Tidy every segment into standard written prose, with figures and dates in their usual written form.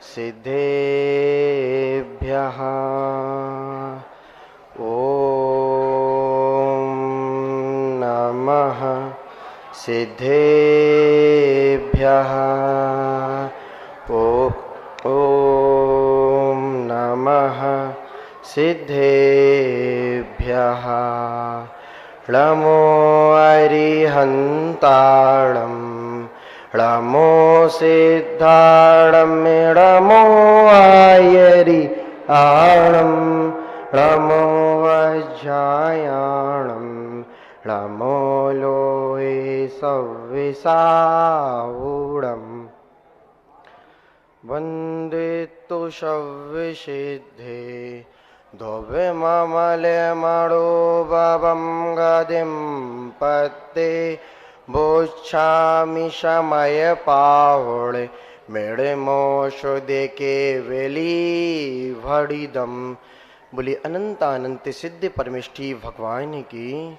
सिद्धेभ्यः ॐ नमः सिद्धेभ्यः ॐ नमः सिद्धेभ्यः नमो अरिहन्ताणम् नमो सिद्धाणं नमो आयरि आणं नमो वज्रायाणं नमो लोहे सव्विसावूढम् वन्दितु शव्विसिद्धे द्रव्यममलमणो भवं गदिं पत्ते बोच्छामि समय पावड़े मेरे मोशो देके वेली भड़ीदम। बोली अनंत अनंत सिद्ध परमेष्ठी भगवान की।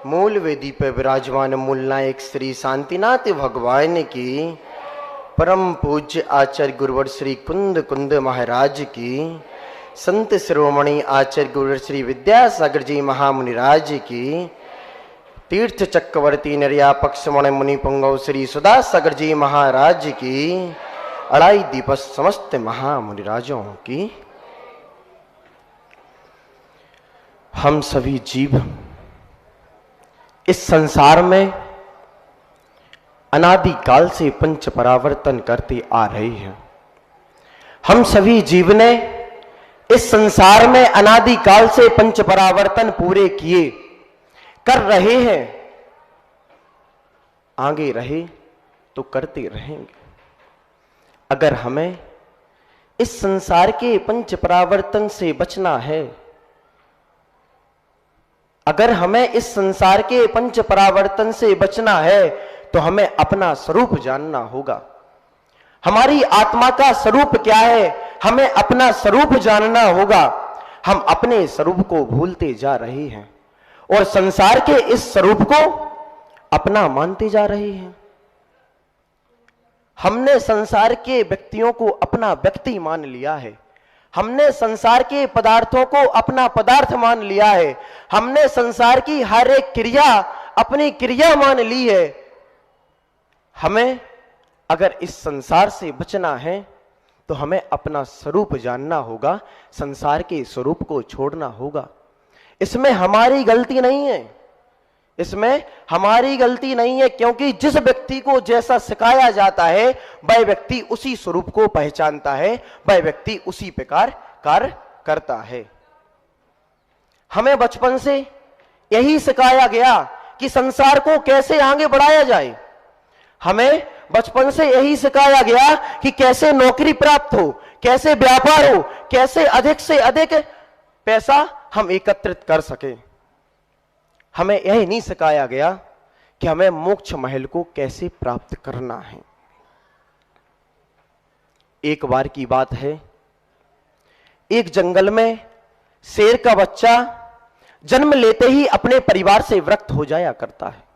मूल वेदी पर विराजमान मूल नायक श्री शांतिनाथ भगवान की। परम पूज्य आचार्य गुरुवर श्री कुंद कुंद महाराज की। संत शिरोमणि आचार्य गुरुवर श्री विद्यासागर जी महामुनिराज की। तीर्थ चक्रवर्ती निर्या पक्षमण मुनि पुंगव श्री सुधा सागर जी महाराज की। अड़ाई दीपस समस्त महामुनिराजों की। हम सभी जीव इस संसार में अनादि काल से पंच परावर्तन करते आ रहे हैं। हम सभी जीव ने इस संसार में अनादि काल से पंच परावर्तन पूरे किए कर रहे हैं, आगे रहे तो करते रहेंगे। अगर हमें इस संसार के पंच परावर्तन से बचना है, अगर हमें इस संसार के पंच परावर्तन से बचना है तो हमें अपना स्वरूप जानना होगा। हमारी आत्मा का स्वरूप क्या है, हमें अपना स्वरूप जानना होगा। हम अपने स्वरूप को भूलते जा रहे हैं और संसार के इस स्वरूप को अपना मानते जा रहे हैं। हमने संसार के व्यक्तियों को अपना व्यक्ति मान लिया है। हमने संसार के पदार्थों को अपना पदार्थ मान लिया है। हमने संसार की हर एक क्रिया अपनी क्रिया मान ली है। हमें अगर इस संसार से बचना है तो हमें अपना स्वरूप जानना होगा, संसार के स्वरूप को छोड़ना होगा। इसमें हमारी गलती नहीं है, इसमें हमारी गलती नहीं है, क्योंकि जिस व्यक्ति को जैसा सिखाया जाता है वह व्यक्ति उसी स्वरूप को पहचानता है, वह व्यक्ति उसी प्रकार कार्य करता है। हमें बचपन से यही सिखाया गया कि संसार को कैसे आगे बढ़ाया जाए। हमें बचपन से यही सिखाया गया कि कैसे नौकरी प्राप्त हो, कैसे व्यापार हो, कैसे अधिक से अधिक पैसा हम एकत्रित कर सके। हमें यह नहीं सिखाया गया कि हमें मोक्ष महल को कैसे प्राप्त करना है। एक बार की बात है, एक जंगल में शेर का बच्चा जन्म लेते ही अपने परिवार से विरक्त हो जाया करता है।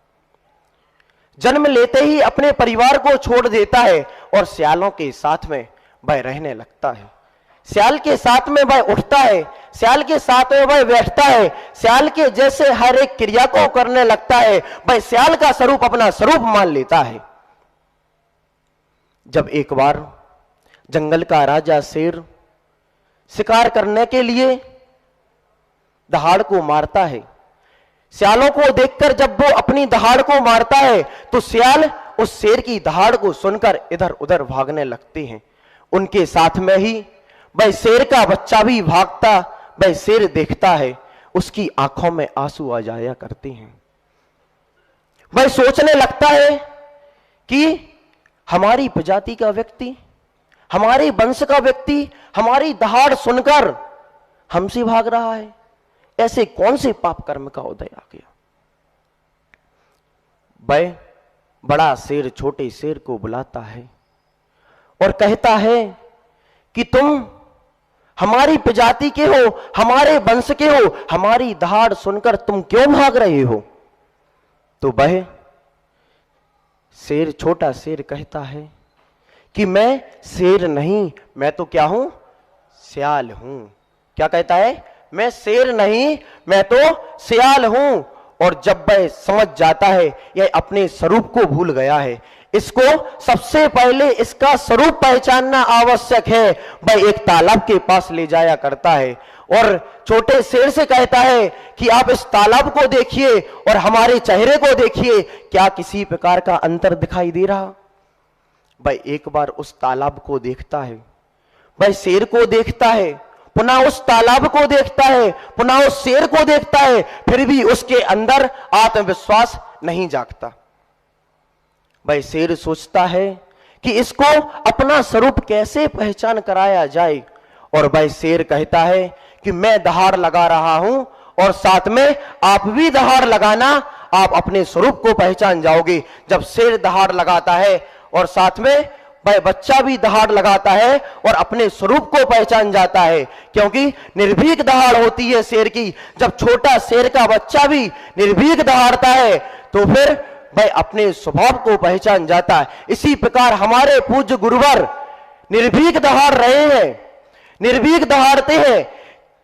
जन्म लेते ही अपने परिवार को छोड़ देता है और सियालों के साथ में वह रहने लगता है। सियाल के साथ में वह उठता है, सियाल के साथ में वह बैठता है, सियाल के जैसे हर एक क्रिया को करने लगता है। वह सियाल का स्वरूप अपना स्वरूप मान लेता है। जब एक बार जंगल का राजा शेर शिकार करने के लिए दहाड़ को मारता है, सियालों को देखकर जब वो अपनी दहाड़ को मारता है तो सियाल उस शेर की दहाड़ को सुनकर इधर उधर भागने लगते हैं। उनके साथ में ही वह शेर का बच्चा भी भागता, वह शेर देखता है, उसकी आंखों में आंसू आ जाया करते हैं। वह सोचने लगता है कि हमारी प्रजाति का व्यक्ति, हमारे वंश का व्यक्ति हमारी दहाड़ सुनकर हमसे भाग रहा है, ऐसे कौन से पाप कर्म का उदय आ गया। वह बड़ा शेर छोटे शेर को बुलाता है और कहता है कि तुम हमारी प्रजाति के हो, हमारे वंश के हो, हमारी दहाड़ सुनकर तुम क्यों भाग रहे हो। तो वह शेर छोटा शेर कहता है कि मैं शेर नहीं, मैं तो क्या हूं, सियाल हूं। क्या कहता है, मैं शेर नहीं, मैं तो सियाल हूं। और जब वह समझ जाता है यह अपने स्वरूप को भूल गया है, इसको सबसे पहले इसका स्वरूप पहचानना आवश्यक है। वह एक तालाब के पास ले जाया करता है और छोटे शेर से कहता है कि आप इस तालाब को देखिए और हमारे चेहरे को देखिए, क्या किसी प्रकार का अंतर दिखाई दे रहा। वह एक बार उस तालाब को देखता है, वह शेर को देखता है, पुनः उस तालाब को देखता है, पुनः उस शेर को देखता है, फिर भी उसके अंदर आत्मविश्वास नहीं जागता। वह शेर सोचता है कि इसको अपना स्वरूप कैसे पहचान कराया जाए, और वह शेर कहता है कि मैं दहाड़ लगा रहा हूं और साथ में आप भी दहाड़ लगाना, आप अपने स्वरूप को पहचान जाओगे। जब शेर दहाड़ लगाता है और साथ में वह बच्चा भी दहाड़ लगाता है और अपने स्वरूप को पहचान जाता है, क्योंकि निर्भीक दहाड़ होती है शेर की। जब छोटा शेर का बच्चा भी निर्भीक दहाड़ता है तो फिर वह अपने स्वभाव को पहचान जाता है। इसी प्रकार हमारे पूज्य गुरुवर निर्भीक दहाड़ रहे हैं, निर्भीक दहाड़ते हैं,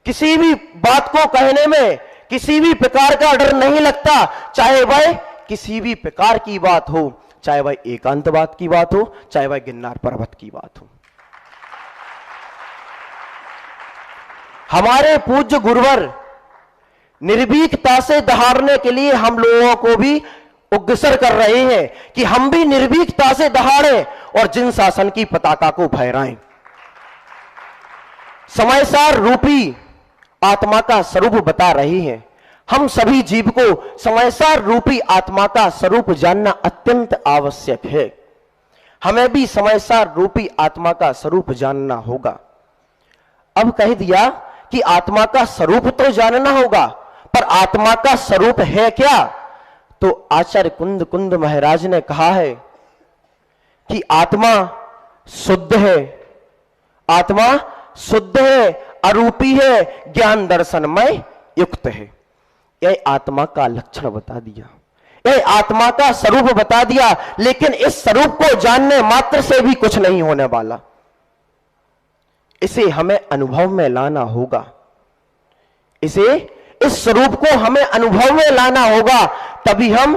किसी भी बात को कहने में किसी भी प्रकार का डर नहीं लगता, चाहे वह किसी भी प्रकार की बात हो, चाहे वह एकांतवाद की बात हो, चाहे वह गिरनार पर्वत की बात हो। हमारे पूज्य गुरुवर निर्भीकता से दहाड़ने के लिए हम लोगों को भी उग्रसर कर रहे हैं कि हम भी निर्भीकता से दहाड़ें और जिन शासन की पताका को फहराएं। समयसार रूपी आत्मा का स्वरूप बता रहे हैं। हम सभी जीव को समयसार रूपी आत्मा का स्वरूप जानना अत्यंत आवश्यक है। हमें भी समयसार रूपी आत्मा का स्वरूप जानना होगा। अब कह दिया कि आत्मा का स्वरूप तो जानना होगा, पर आत्मा का स्वरूप है क्या। तो आचार्य कुंद कुंद महाराज ने कहा है कि आत्मा शुद्ध है, आत्मा शुद्ध है, अरूपी है, ज्ञान दर्शनमय युक्त है। यह आत्मा का लक्षण बता दिया, यह आत्मा का स्वरूप बता दिया। लेकिन इस स्वरूप को जानने मात्र से भी कुछ नहीं होने वाला, इसे हमें अनुभव में लाना होगा। इस स्वरूप को हमें अनुभव में लाना होगा, तभी हम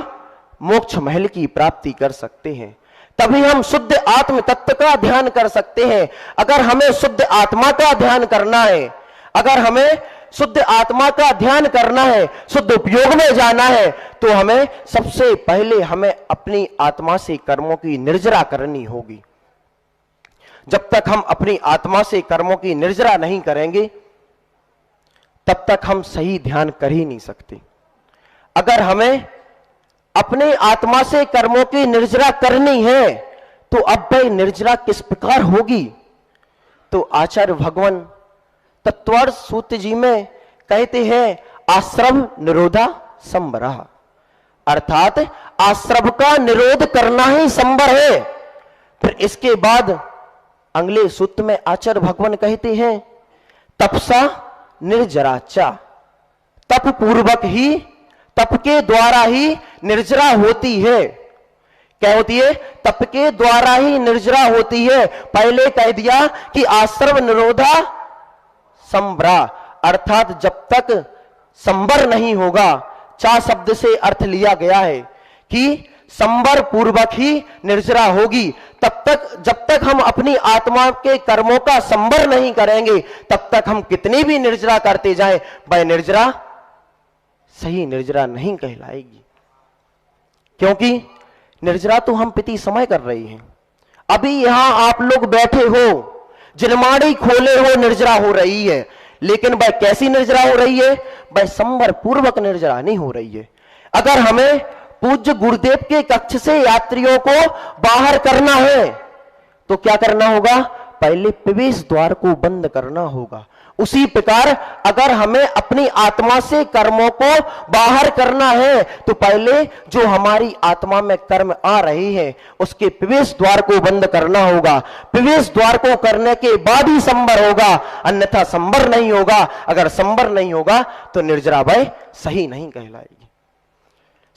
मोक्ष महल की प्राप्ति कर सकते हैं, तभी हम शुद्ध आत्म तत्व का ध्यान कर सकते हैं। अगर हमें शुद्ध आत्मा का ध्यान करना है, अगर हमें शुद्ध आत्मा का ध्यान करना है, शुद्ध उपयोग में जाना है, तो हमें सबसे पहले हमें अपनी आत्मा से कर्मों की निर्जरा करनी होगी। जब तक हम अपनी आत्मा से कर्मों की निर्जरा नहीं करेंगे, तब तक हम सही ध्यान कर ही नहीं सकते। अगर हमें अपने आत्मा से कर्मों की निर्जरा करनी है, तो अब वह निर्जरा किस प्रकार होगी। तो आचार्य भगवान तत्वार्थ सूत्र जी में कहते हैं, आश्रव निरोधा संबरा, अर्थात आश्रव का निरोध करना ही संबर है। फिर इसके बाद अगले सूत्र में आचार्य भगवान कहते हैं, तपसा निर्जराचा, तप पूर्वक ही, तप के द्वारा ही निर्जरा होती है। क्या होती है, तप के द्वारा ही निर्जरा होती है। पहले कह दिया कि आश्रव निरोधा संबरा, अर्थात जब तक संबर नहीं होगा, चा शब्द से अर्थ लिया गया है कि संबर पूर्वक ही निर्जरा होगी। तब तक, जब तक हम अपनी आत्मा के कर्मों का संबर नहीं करेंगे, तब तक हम कितनी भी निर्जरा करते जाएं, वह निर्जरा सही निर्जरा नहीं कहलाएगी। क्योंकि निर्जरा तो हम प्रति समय कर रहे हैं। अभी यहां आप लोग बैठे हो, जिनमाड़ी खोले हो, निर्जरा हो रही है, लेकिन वह कैसी निर्जरा हो रही है, वह संबर पूर्वक निर्जरा नहीं हो रही है। अगर हमें पूज्य गुरुदेव के कक्ष से यात्रियों को बाहर करना है तो क्या करना होगा? पहले प्रवेश द्वार को बंद करना होगा। उसी प्रकार अगर हमें अपनी आत्मा से कर्मों को बाहर करना है तो पहले जो हमारी आत्मा में कर्म आ रही है उसके प्रवेश द्वार को बंद करना होगा। प्रवेश द्वार को करने के बाद ही संवर होगा, अन्यथा संवर नहीं होगा। अगर संवर नहीं होगा तो निर्जरा वय सही नहीं कहलाएगी।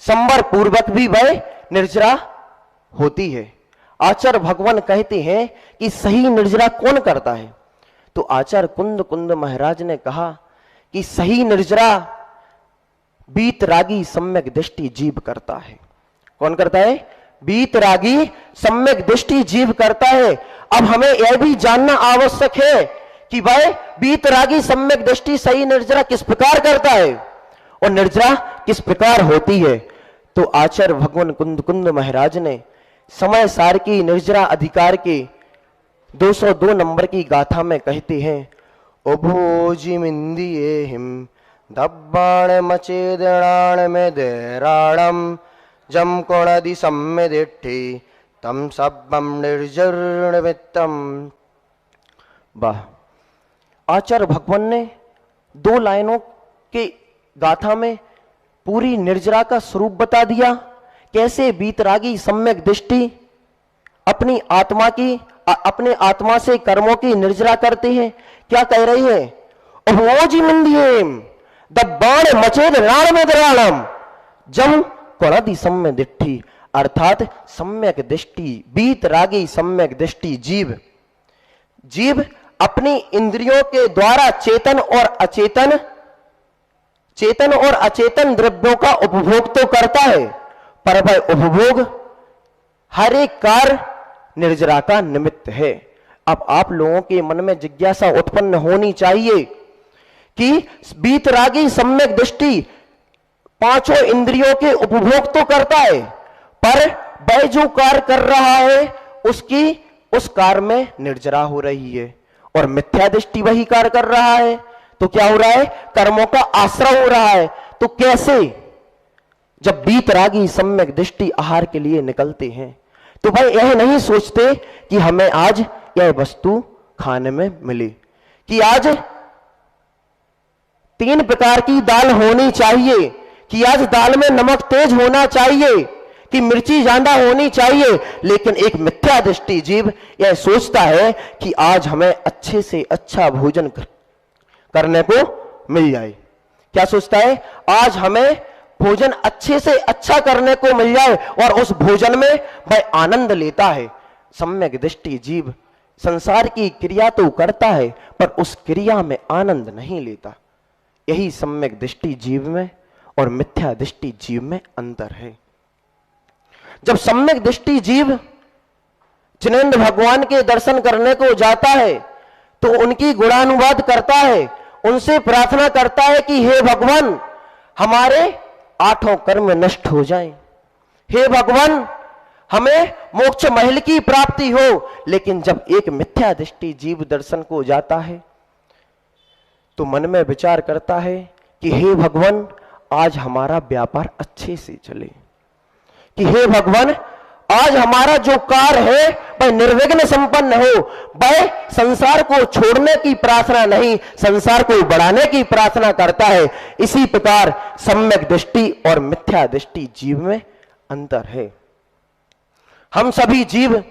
संवर पूर्वक भी वय निर्जरा होती है। आचार्य भगवान कहते हैं कि सही निर्जरा कौन करता है? तो आचार्य कुंद कुंद महाराज ने कहा कि सही निर्जरा बीतरागी सम्यक दृष्टि जीव करता है। कौन करता है? बीतरागी सम्यक दृष्टि जीव करता है। अब हमें यह भी जानना आवश्यक है कि भाई बीतरागी सम्यक दृष्टि सही निर्जरा किस प्रकार करता है और निर्जरा किस प्रकार होती है। तो आचार्य भगवान कुंद कुंद महाराज ने समय सार की निर्जरा अधिकार के 202 नंबर की गाथा में कहते हैं, उभोजिमिंदिये हिम दब्बाण मचेदणाण में देराणम जम कोणदि सम्य दिट्ठी तम सब्बम निर्जर्णवित्तम। वाह! आचार्य भगवान ने 2 लाइनों के गाथा में पूरी निर्जरा का स्वरूप बता दिया। कैसे बीतरागी सम्यक दृष्टि अपनी आत्मा की अपने आत्मा से कर्मों की निर्जरा करते हैं। क्या कह रही है? दब्बाण मचेद राण में दराणम जम कोणदि सम्य दिट्ठी, अर्थात सम्यक दृष्टि बीतरागी सम्यक दृष्टि जीव अपनी इंद्रियों के द्वारा चेतन और अचेतन द्रव्यों का उपभोग तो करता है, पर वह उपभोग हर एक कार्य निर्जरा का निमित्त है। अब आप लोगों के मन में जिज्ञासा उत्पन्न होनी चाहिए कि बीतरागी सम्यक दृष्टि 5 इंद्रियों के उपभोग तो करता है, पर वह जो कार्य कर रहा है उस कार्य में निर्जरा हो रही है और मिथ्या दृष्टि वही कार्य कर रहा है। तो क्या हो रहा है? कर्मों का आश्रय हो रहा है। तो कैसे? जब बीतरागी सम्यक दृष्टि आहार के लिए निकलते हैं तो भाई यह नहीं सोचते कि हमें आज यह वस्तु खाने में मिली, कि आज 3 प्रकार की दाल होनी चाहिए, कि आज दाल में नमक तेज होना चाहिए, कि मिर्ची ज्यादा होनी चाहिए। लेकिन एक मिथ्या दृष्टि जीव यह सोचता है कि आज हमें अच्छे से अच्छा भोजन करने को मिल जाए। क्या सोचता है? आज हमें भोजन अच्छे से अच्छा करने को मिल जाए और उस भोजन में वह आनंद लेता है। सम्यक दृष्टि जीव संसार की क्रिया तो करता है पर उस क्रिया में आनंद नहीं लेता। यही सम्यक दृष्टि जीव में और मिथ्या दृष्टि जीव में अंतर है। जब सम्यक दृष्टि जीव जिनेंद्र भगवान के दर्शन करने को जाता है तो उनकी गुणानुवाद करता है, उनसे प्रार्थना करता है कि हे भगवान हमारे 8 कर्म नष्ट हो जाएं, हे भगवान हमें मोक्ष महल की प्राप्ति हो। लेकिन जब एक मिथ्या दृष्टि जीव दर्शन को जाता है तो मन में विचार करता है कि हे भगवान आज हमारा व्यापार अच्छे से चले, कि हे भगवान आज हमारा जो कार्य है वह निर्विघ्न संपन्न हो। वह संसार को छोड़ने की प्रार्थना नहीं, संसार को बढ़ाने की प्रार्थना करता है। इसी प्रकार सम्यक दृष्टि और मिथ्या दृष्टि जीव में अंतर है। हम सभी जीव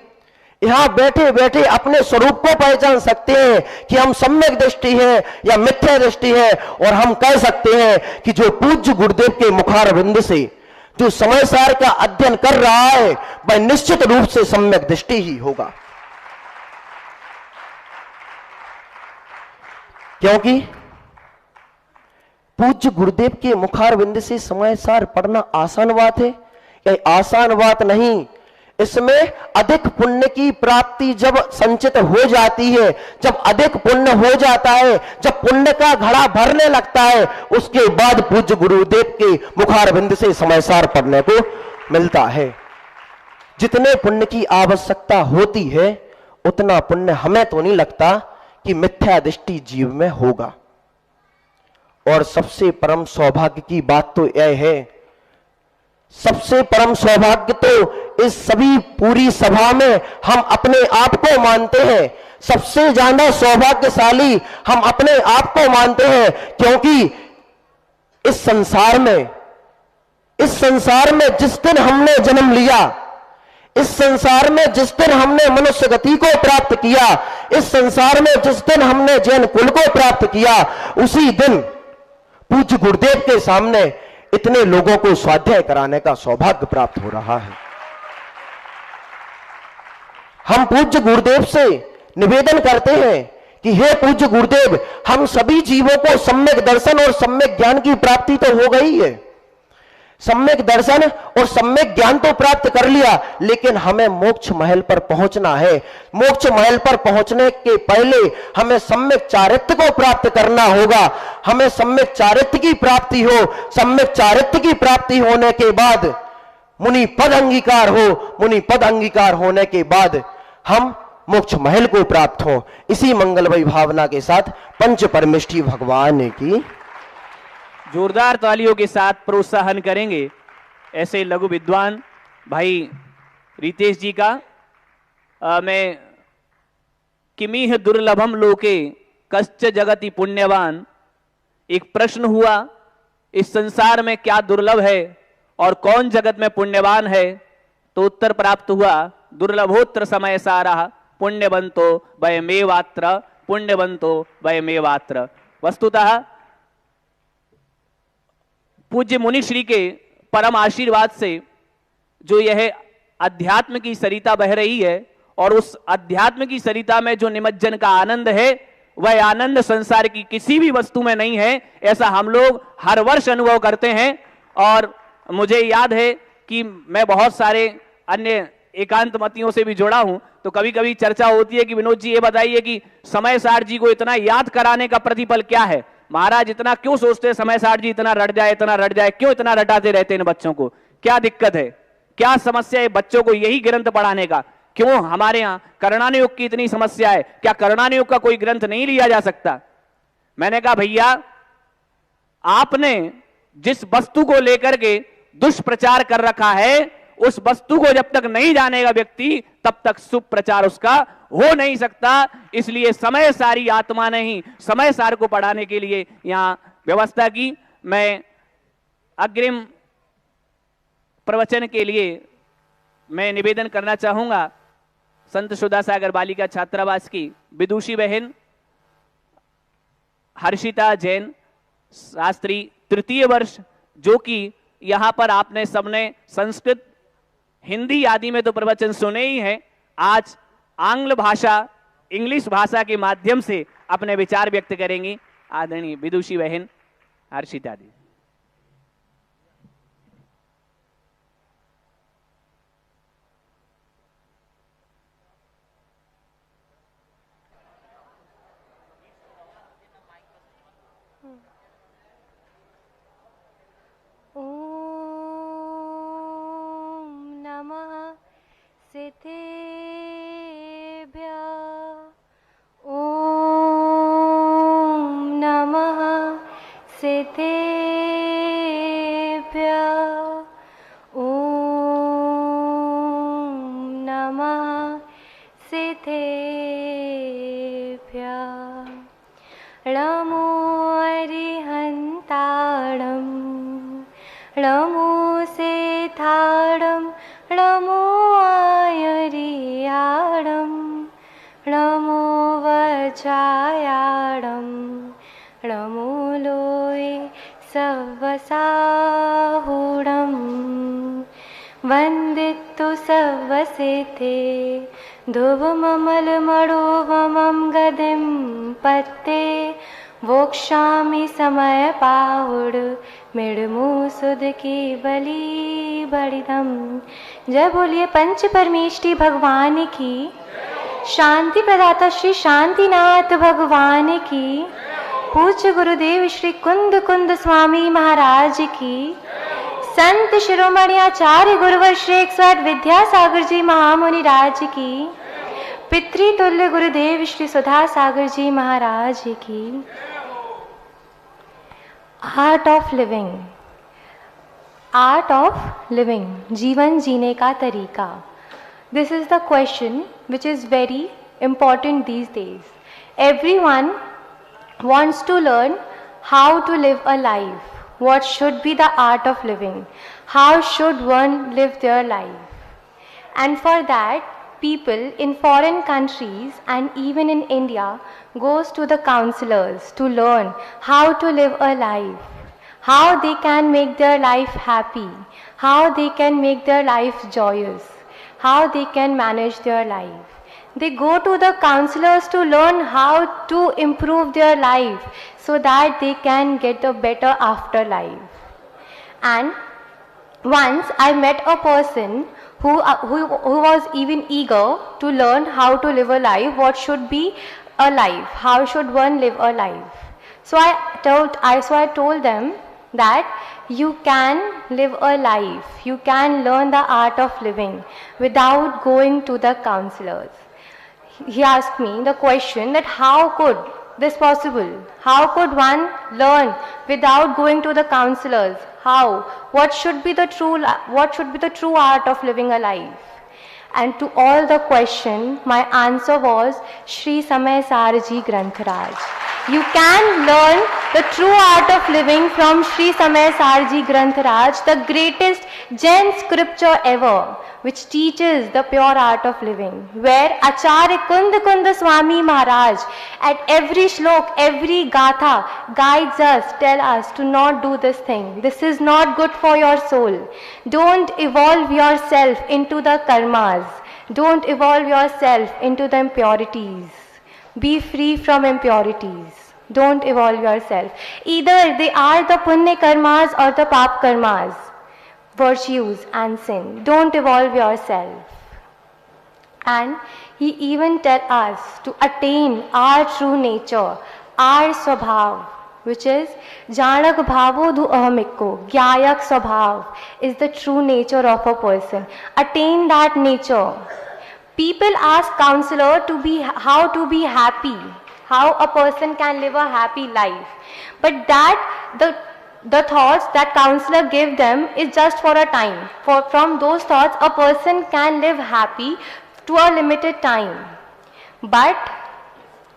यहां बैठे बैठे अपने स्वरूप को पहचान सकते हैं कि हम सम्यक दृष्टि है या मिथ्या दृष्टि है, और हम कह सकते हैं कि जो पूज्य गुरुदेव के मुखारविंद से जो समय सार का अध्ययन कर रहा है वह निश्चित रूप से सम्यक दृष्टि ही होगा। क्योंकि पूज्य गुरुदेव के मुखारविंद से समय सार पढ़ना आसान बात है? यह आसान बात नहीं। इसमें अधिक पुण्य की प्राप्ति जब संचित हो जाती है, जब अधिक पुण्य हो जाता है, जब पुण्य का घड़ा भरने लगता है, उसके बाद पूज्य गुरुदेव के मुखारविंद से समाचार पढ़ने को मिलता है। जितने पुण्य की आवश्यकता होती है उतना पुण्य हमें तो नहीं लगता कि मिथ्या दृष्टि जीव में होगा। और सबसे परम सौभाग्य की बात तो यह है सबसे परम सौभाग्य तो इस सभी पूरी सभा में हम अपने आप को मानते हैं। सबसे ज्यादा सौभाग्यशाली हम अपने आप को मानते हैं, क्योंकि इस संसार में जिस दिन हमने जन्म लिया, इस संसार में जिस दिन हमने मनुष्य गति को प्राप्त किया, इस संसार में जिस दिन हमने जैन कुल को प्राप्त किया, उसी दिन पूज्य गुरुदेव के सामने इतने लोगों को स्वाध्याय कराने का सौभाग्य प्राप्त हो रहा है। हम पूज्य गुरुदेव से निवेदन करते हैं कि हे पूज्य गुरुदेव, हम सभी जीवों को सम्यक दर्शन और सम्यक ज्ञान की प्राप्ति तो हो गई है, सम्यक दर्शन और सम्यक ज्ञान तो प्राप्त कर लिया, लेकिन हमें मोक्ष महल पर पहुंचना है। मोक्ष महल पर पहुंचने के पहले हमें सम्यक चारित्र्य को प्राप्त करना होगा। हमें सम्यक चारित्र्य की प्राप्ति हो, सम्यक चारित्र्य की प्राप्ति होने के बाद मुनि पद अंगीकार हो, मुनि पद अंगीकार होने के बाद हम मोक्ष महल को प्राप्त हो। इसी मंगलमयी भावना के साथ पंच परमेष्ठी भगवान की जोरदार तालियों के साथ प्रोत्साहन करेंगे ऐसे लघु विद्वान भाई रितेश जी का। मैं किमिह दुर्लभम लोके कश्च जगति पुण्यवान, एक प्रश्न हुआ, इस संसार में क्या दुर्लभ है और कौन जगत में पुण्यवान है, तो उत्तर प्राप्त हुआ दुर्लभोत्र समय सारा पुण्यवंतो वयमेवात्र, पुण्यवंतो वयमेवात्र। वस्तुतः पूज्य मुनिश्री के परम आशीर्वाद से जो यह अध्यात्म की सरिता बह रही है, और उस अध्यात्म की सरिता में जो निमज्जन का आनंद है, वह आनंद संसार की किसी भी वस्तु में नहीं है। ऐसा हम लोग हर वर्ष अनुभव करते हैं। और मुझे याद है कि मैं बहुत सारे अन्य एकांत मतियों से भी जुड़ा हूं, तो कभी कभी चर्चा होती है कि विनोद जी ये बताइए कि समय सार जी को इतना याद कराने का प्रतिफल क्या है। महाराज इतना क्यों सोचते हैं समय सार जी इतना रट जाए, क्यों इतना रटाते रहते हैं इन बच्चों को, क्या दिक्कत है, क्या समस्या है बच्चों को यही ग्रंथ पढ़ाने का? क्यों हमारे यहां कर्णानुयोग की इतनी समस्या है? क्या कर्णानुयोग का कोई ग्रंथ नहीं लिया जा सकता? मैंने कहा भैया, आपने जिस वस्तु को लेकर के दुष्प्रचार कर रखा है, उस वस्तु को जब तक नहीं जानेगा व्यक्ति, तब तक सुप्रचार उसका हो नहीं सकता। इसलिए समय सारी आत्मा ने ही समय सार को पढ़ाने के लिए यहां व्यवस्था की। मैं अग्रिम प्रवचन के लिए मैं निवेदन करना चाहूंगा संत सुधा सागर बालिका छात्रावास की विदुषी बहन हर्षिता जैन शास्त्री, तृतीय वर्ष, जो कि यहां पर आपने सबने संस्कृत हिंदी आदि में तो प्रवचन सुने ही हैं, आज आंग्ल भाषा इंग्लिश भाषा के माध्यम से अपने विचार व्यक्त करेंगी। आदरणीय विदुषी बहन हर्षिता दी। वंदितु सवसिते धुवममलमणोवमं गदिं पत्ते वोक्षामि समय पाहुड़ मिड़मु सुध की बलि बड़िदम। जय बोलिए पंच परमेष्ठी भगवान की, शांति प्रदाता श्री शांतिनाथ भगवान की, पूज्य गुरुदेव श्री कुंद कुंद स्वामी महाराज की, संत शिरोमणि आचार्य गुरुवर श्री 108 विद्यासागर जी महामुनि राज की, पितृतुल्य गुरुदेव श्री सुधा सागर जी महाराज की। Art of living. Art of living, जीवन जीने का तरीका. This is the question which is very important these days. Everyone wants to learn how to live a life. What should be the art of living? How should one live their life? And for that, people in foreign countries and even in India goes to the counselors to learn how to live a life, how they can make their life happy, how they can make their life joyous, how they can manage their life. They go to the counselors to learn how to improve their life so that they can get a better afterlife. And once I met a person who was even eager to learn how to live a life, what should be a life, how should one live a life. So I told them that you can live a life, you can learn the art of living without going to the counselors. He asked me the question that how could this possible? How could one learn without going to the counselors? How? What should be the true art of living a life? And to all the question, my answer was Shri Samay Sarji Granthraj. You can learn the true art of living from Shri Samay Sarji Granthraj, the greatest Jain scripture ever, which teaches the pure art of living, where Acharya Kunda Swami Maharaj at every shlok, every gatha guides us, tell us to not do this thing. This is not good for your soul. Don't evolve yourself into the karmas. Don't evolve yourself into the impurities. Be free from impurities. Don't evolve yourself. Either they are the punya karmas or the pap karmas, virtues and sin. Don't evolve yourself. And he even tells us to attain our true nature, our swabhav, which is janak bhavo du ahamikko, gyayak swabhav is the true nature of a person. Attain that nature. People ask counselor how to be happy, how a person can live a happy life. But the thoughts that counselor give them is just for a time. From those thoughts, a person can live happy to a limited time. But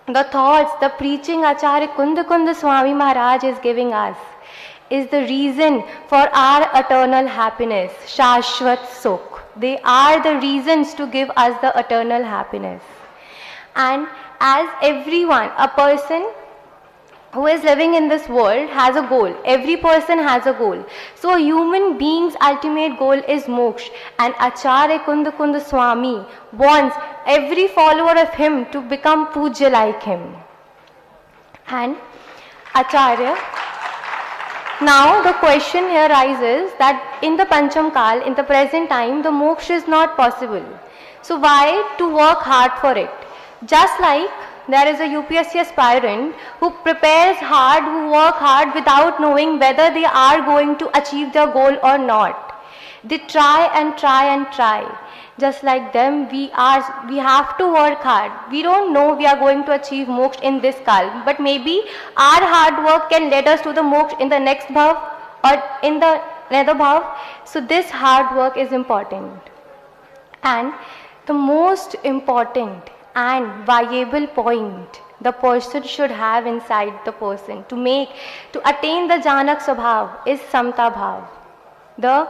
the thoughts, the preaching Acharya Kunda Swami Maharaj is giving us is the reason for our eternal happiness, Shashvat Sukh. They are the reasons to give us the eternal happiness. And as everyone, a person who is living in this world has a goal. Every person has a goal. So human being's ultimate goal is moksha. And Acharya Kunda Swami wants every follower of him to become puja like him. And Acharya, now the question here arises that in the Pancham Kal, in the present time, the moksha is not possible. So why to work hard for it? Just like there is a UPSC aspirant who prepares hard, who work hard without knowing whether they are going to achieve their goal or not. They try and try and try. Just like them, we have to work hard. We don't know we are going to achieve moksha in this kal, but maybe our hard work can lead us to the moksha in the next bhav or in the another bhav. So this hard work is important. And the most important and viable point the person should have inside the person to attain the Janak Swabhav is Samta Bhav. The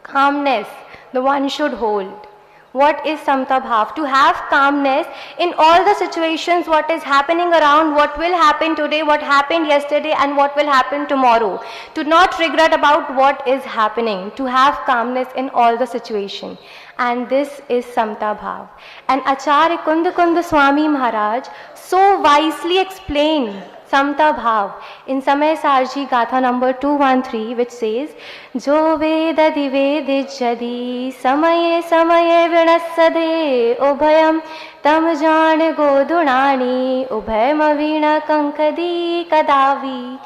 calmness the one should hold. What is Samta Bhav? To have calmness in all the situations, what is happening around, what will happen today, what happened yesterday and what will happen tomorrow. To not regret about what is happening. To have calmness in all the situations. And this is Samta Bhav. And Acharya Kunda Swami Maharaj so wisely explained Samta Bhav in Samay Sarji Gatha number 213, which says, Jo vedadi vedijyadi samaye samaye vinasade ubhayam tam jane godunani ubhayam avina kankadi kadavi.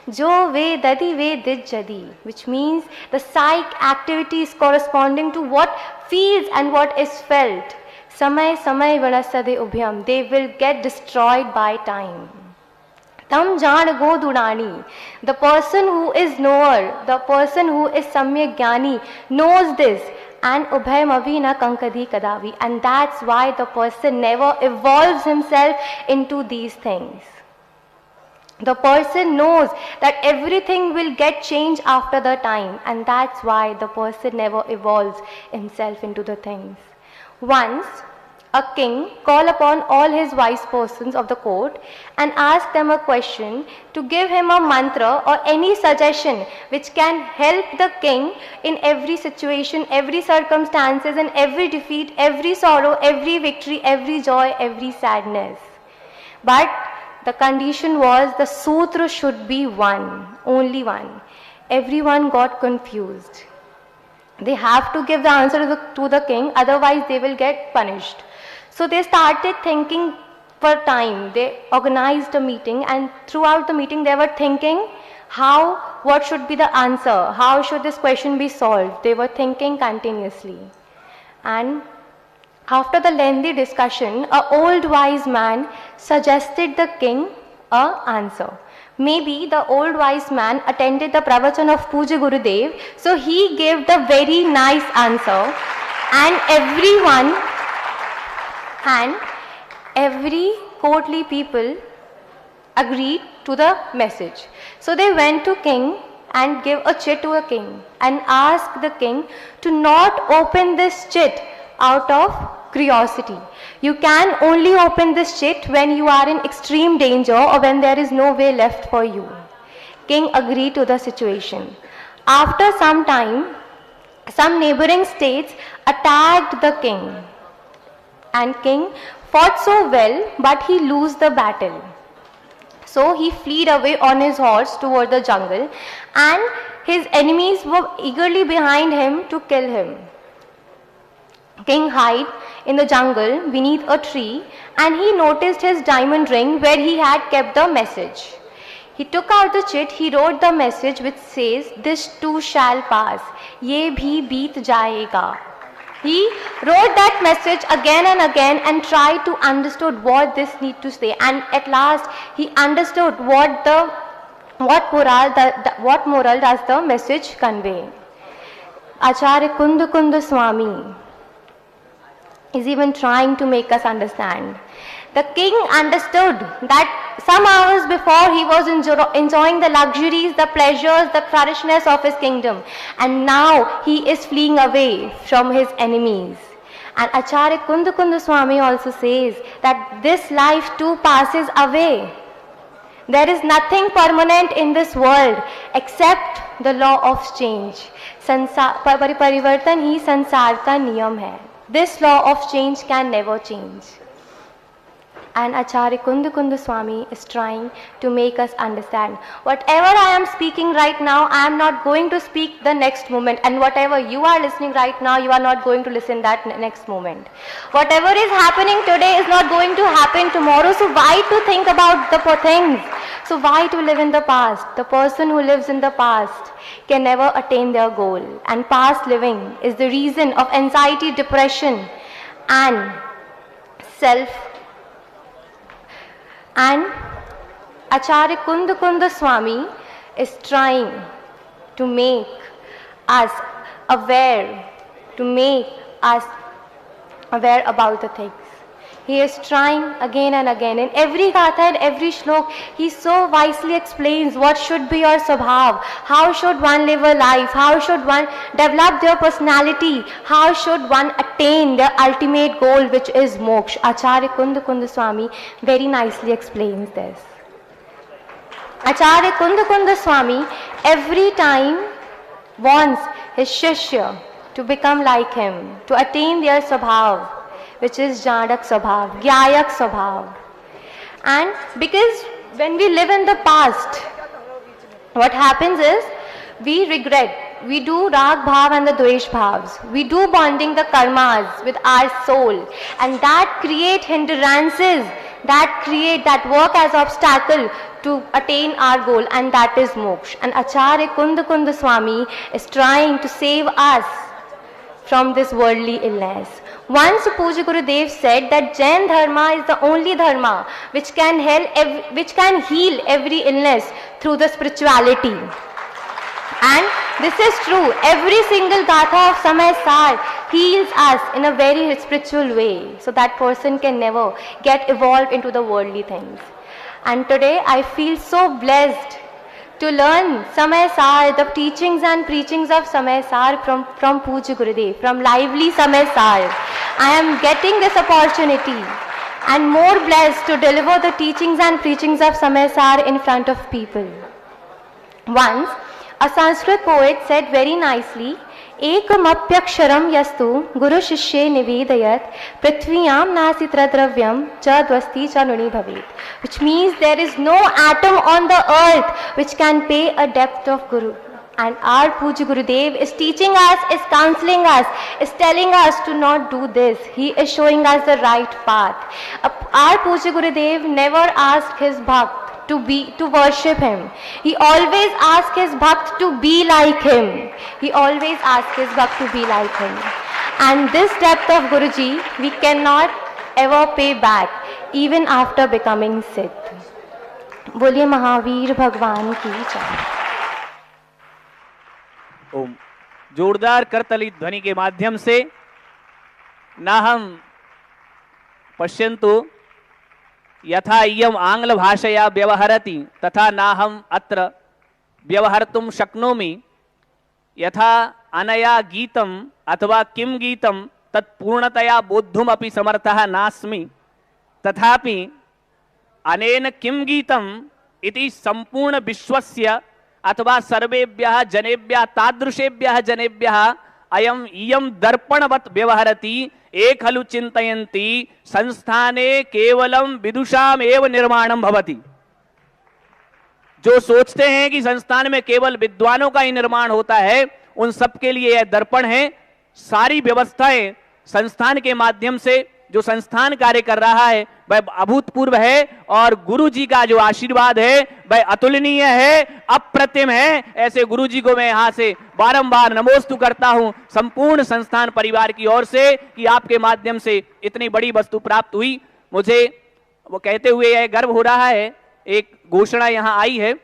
Jo vedadi vedijyadi, which means the psych activity is corresponding to what feels and what is felt. Samay samay vinasade ubhyam, they will get destroyed by time. Tam jaan godudani. The person who is knower, the person who is samyak jnani knows this. And ubhay mavina kankadi kadavi. And that's why the person never evolves himself into these things. The person knows that everything will get changed after the time, and that's why the person never evolves himself into the things. Once, a king called upon all his wise persons of the court and asked them a question to give him a mantra or any suggestion which can help the king in every situation, every circumstances, and every defeat, every sorrow, every victory, every joy, every sadness. But the condition was the sutra should be one, only one. Everyone got confused. They have to give the answer to the king, otherwise they will get punished. So they started thinking for time. They organized a meeting, and throughout the meeting they were thinking what should be the answer, how should this question be solved. They were thinking continuously. And after the lengthy discussion, an old wise man suggested the king an answer. Maybe the old wise man attended the pravachan of Pujya Gurudev, so he gave the very nice answer, and every courtly people agreed to the message. So they went to king and gave a chit to a king and asked the king to not open this chit out of curiosity. You can only open this chit when you are in extreme danger or when there is no way left for you. King agreed to the situation. After some time, some neighboring states attacked the king, and king fought so well, but he lost the battle. So he fled away on his horse toward the jungle, and his enemies were eagerly behind him to kill him. King hid in the jungle beneath a tree, and he noticed his diamond ring where he had kept the message. He took out the chit, he wrote the message which says, "This too shall pass, ye bhi beet jayega." He wrote that message again and again and tried to understand what this need to say, and at last he understood what moral does the message convey. Acharya Kunda Swami is even trying to make us understand. The king understood that some hours before he was enjoying the luxuries, the pleasures, the flourishness of his kingdom, and now he is fleeing away from his enemies. And Acharya Kunda Swami also says that this life too passes away. There is nothing permanent in this world except the law of change. Parivartan hi sansar ka niyam hai. This law of change can never change. And Acharya Kunda Swami is trying to make us understand. Whatever I am speaking right now, I am not going to speak the next moment. And whatever you are listening right now, you are not going to listen that next moment. Whatever is happening today is not going to happen tomorrow. So why to think about the things? So why to live in the past? The person who lives in the past can never attain their goal. And past living is the reason of anxiety, depression, and And Acharya Kunda Swami is trying to make us aware, about the things. He is trying again and again. In every gatha and every shlok, he so wisely explains what should be your swabhav, how should one live a life, how should one develop their personality, how should one attain their ultimate goal, which is moksha. Acharya Kunda Swami very nicely explains this. Acharya Kunda Swami every time wants his shishya to become like him, to attain their swabhav, which is Janak Swabhav, Gyayak Swabhav. And because when we live in the past, what happens is we regret. We do Rag Bhav and the Dvesh Bhavs. We do bonding the karmas with our soul. And that create hindrances, that work as obstacle to attain our goal, and that is moksha. And Acharya Kunda Swami is trying to save us from this worldly illness. Once Puja Gurudev said that Jain Dharma is the only Dharma which can heal every illness through the spirituality. And this is true. Every single Gatha of Samay Sar heals us in a very spiritual way, so that person can never get evolved into the worldly things. And today I feel so blessed to learn Samay Sar, the teachings and preachings of Samay Sar from Puja Gurudev, from lively Samay Sar. I am getting this opportunity and more blessed to deliver the teachings and preachings of Samay Sar in front of people. Once, a Sanskrit poet said very nicely, Ekamapyaksharam yastu guru shishye nivedayat prithviyam nasitra dravyam cha dvasti cha nuni bhavet. Which means there is no atom on the earth which can pay a depth of Guru. And our Puja Gurudev is teaching us, is counseling us, is telling us to not do this. He is showing us the right path. Our Puja Gurudev never asked his bhakt to worship him. He always asked his bhakt to be like him. He always asked his bhakt to be like him. And this depth of Guruji, we cannot ever pay back, even after becoming Siddh. बोलिए महावीर भगवान की जय। ओम। जोरदार करतली ध्वनि के माध्यम से नाहम पश्यन्तु यथा इयम् आंग्ल भाषया व्यवहरति तथा नाहम अत्र व्यवहर्तुं शक्नोमि, यथा अनया गीतम अथवा किम गीतम तत्पूर्णतया बोद्धुम अपि समर्थः नास्मि, तथापि अनेन किम गीतम इति संपूर्ण विश्वस्य अथवा सर्वेभ्यः जनेभ्यः तादृशेभ्यः जनेभ्यः अयम इयम दर्पणवत् व्यवहरति एक खलु चिन्तयन्ति संस्थाने केवलम विदुषाम एव निर्माणम भवति। जो सोचते हैं कि संस्थान में केवल विद्वानों का ही निर्माण होता है, उन सबके लिए यह दर्पण है। सारी व्यवस्थाएं संस्थान के माध्यम से जो संस्थान कार्य कर रहा है वह अभूतपूर्व है, और गुरु जी का जो आशीर्वाद है वह अतुलनीय है, अप्रतिम है। ऐसे गुरु जी को मैं यहां से बारंबार नमोस्तु करता हूं संपूर्ण संस्थान परिवार की ओर से कि आपके माध्यम से इतनी बड़ी वस्तु प्राप्त हुई। मुझे वो कहते हुए यह गर्व हो रहा है, एक घोषणा यहां आई है।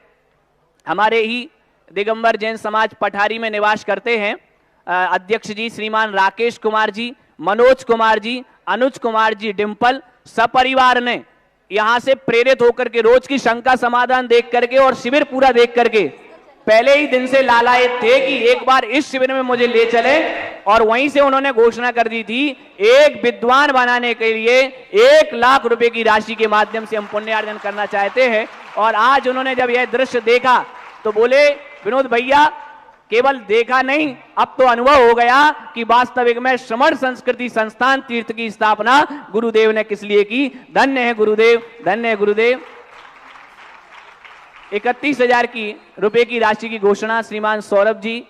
हमारे ही दिगंबर जैन समाज पठारी में निवास करते हैं अध्यक्ष जी श्रीमान राकेश कुमार जी, मनोज कुमार जी, अनुज कुमार जी डिम्पल, सपरिवार ने यहां से प्रेरित होकर के रोज की शंका समाधान देख करके और शिविर पूरा देख करके पहले ही दिन से लालायित थे कि एक बार इस शिविर में मुझे ले चले, और वहीं से उन्होंने घोषणा कर दी थी एक विद्वान बनाने के लिए 1 लाख रुपए की राशि के माध्यम से हम पुण्यार्जन करना चाहते हैं। और आज उन्होंने जब यह दृश्य देखा तो बोले विनोद भैया केवल देखा नहीं, अब तो अनुभव हो गया कि वास्तविक में श्रमण संस्कृति संस्थान तीर्थ की स्थापना गुरुदेव ने किस लिए की। धन्य है गुरुदेव, धन्य है गुरुदेव। 31,000 रुपए की राशि की घोषणा श्रीमान सौरभ जी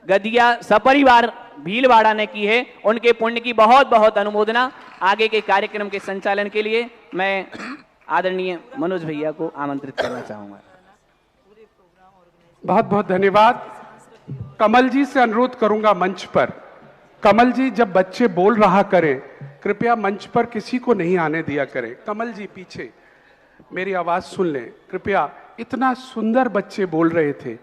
गदिया सपरिवार भीलवाड़ा ने की है। उनके पुण्य की बहुत बहुत अनुमोदना। आगे के कार्यक्रम के संचालन के लिए मैं आदरणीय मनोज भैया को आमंत्रित करना चाहूंगा। बहुत बहुत धन्यवाद। कमल जी से अनुरोध करूंगा मंच पर। कमल जी जब बच्चे बोल रहा करें कृपया मंच पर किसी को नहीं आने दिया करें। कमल जी पीछे मेरी आवाज सुन लें कृपया। इतना सुंदर बच्चे बोल रहे थे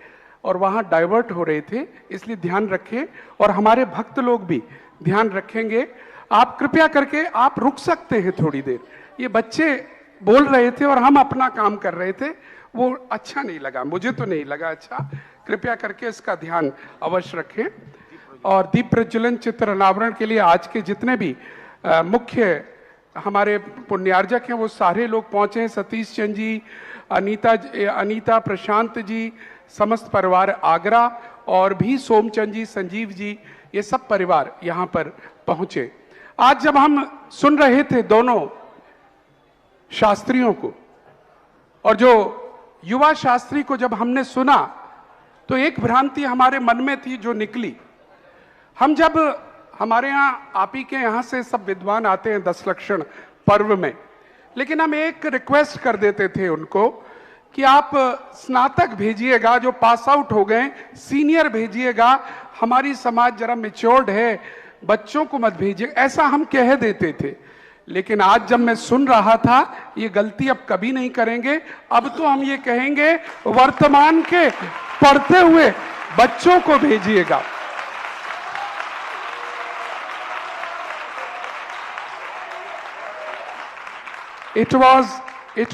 और वहां डाइवर्ट हो रहे थे, इसलिए ध्यान रखें और हमारे भक्त लोग भी ध्यान रखेंगे। आप कृपया करके आप रुक सकते हैं थोड़ी देर। ये बच्चे बोल रहे थे और हम अपना काम कर रहे थे, वो अच्छा नहीं लगा, मुझे तो नहीं लगा अच्छा। कृपया करके इसका ध्यान अवश्य रखें। और दीप प्रज्वलन चित्र अनावरण के लिए आज के जितने भी मुख्य हमारे पुण्यार्जक हैं वो सारे लोग पहुंचे हैं। सतीश चंद जी, अनीता प्रशांत जी, समस्त परिवार आगरा, और भी सोमचंद जी, संजीव जी, ये सब परिवार यहाँ पर पहुंचे। आज जब हम सुन रहे थे दोनों शास्त्रियों को, और जो युवा शास्त्री को जब हमने सुना तो एक भ्रांति हमारे मन में थी जो निकली। हम जब हमारे यहाँ आप ही के यहाँ से सब विद्वान आते हैं 10 लक्षण पर्व में, लेकिन हम एक रिक्वेस्ट कर देते थे उनको कि आप स्नातक भेजिएगा, जो पास आउट हो गए, सीनियर भेजिएगा, हमारी समाज जरा मैच्योर्ड है, बच्चों को मत भेजिए, ऐसा हम कह देते थे। लेकिन आज जब मैं सुन रहा था, ये गलती अब कभी नहीं करेंगे। अब तो हम ये कहेंगे वर्तमान के पढ़ते हुए बच्चों को भेजिएगा। It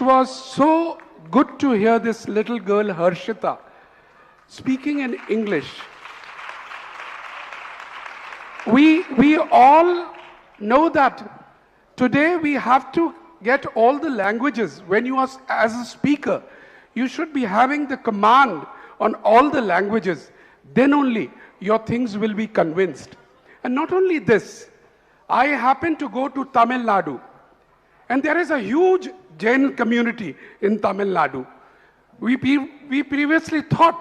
was so good to hear this little girl Harshita speaking in English. We all know that today we have to get all the languages. When you are as a speaker, you should be having the command on all the languages. Then only your things will be convinced. And not only this, I happen to go to Tamil Nadu. And there is a huge Jain community in Tamil Nadu. We previously thought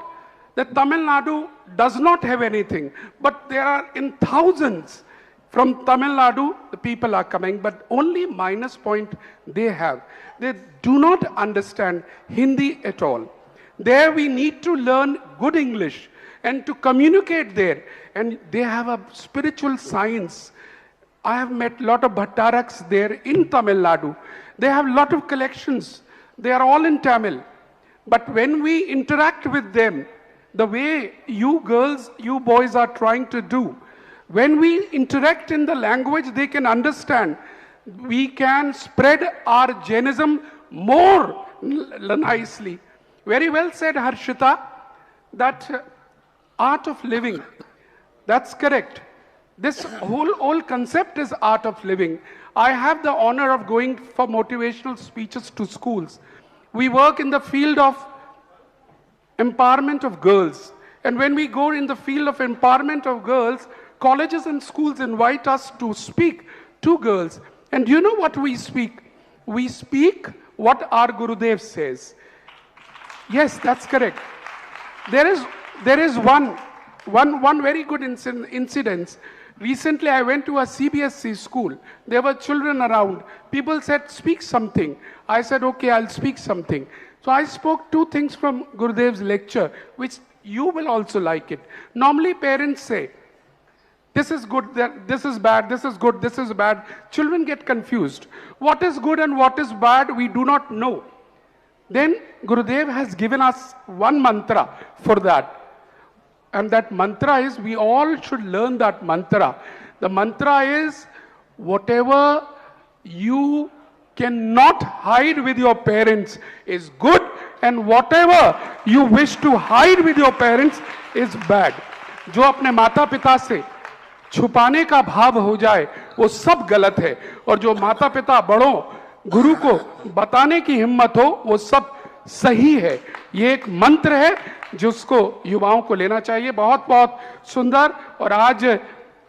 that Tamil Nadu does not have anything, but there are in thousands from Tamil Nadu, the people are coming, but only minus point they have. They do not understand Hindi at all. There we need to learn good English and to communicate there. And they have a spiritual science. I have met a lot of Bhattaraks there in Tamil Nadu. They have a lot of collections. They are all in Tamil. But when we interact with them, the way you girls, you boys are trying to do, when we interact in the language they can understand, we can spread our Jainism more nicely. Very well said, Harshita, that art of living, that's correct. This whole concept is art of living. I have the honor of going for motivational speeches to schools. We work in the field of empowerment of girls. And when we go in the field of empowerment of girls, colleges and schools invite us to speak to girls. And do you know what we speak? We speak what our Gurudev says. Yes, that's correct. There is one very good incident. Recently, I went to a CBSE school. There were children around. People said, speak something. I said, okay, I'll speak something. So I spoke two things from Gurudev's lecture, which you will also like it. Normally, parents say, this is good, this is bad, this is good, this is bad. Children get confused. What is good and what is bad, we do not know. Then Gurudev has given us one mantra for that. And that mantra is, we all should learn that mantra. The mantra is, whatever you cannot hide with your parents is good, and whatever you wish to hide with your parents is bad. जो अपने माता पिता से छुपाने का भाव हो जाए, वो सब गलत है. और जो माता पिता बड़ों गुरु को बताने की हिम्मत हो, वो सब सही है. ये एक मंत्र है जिसको युवाओं को लेना चाहिए. बहुत बहुत सुंदर. और आज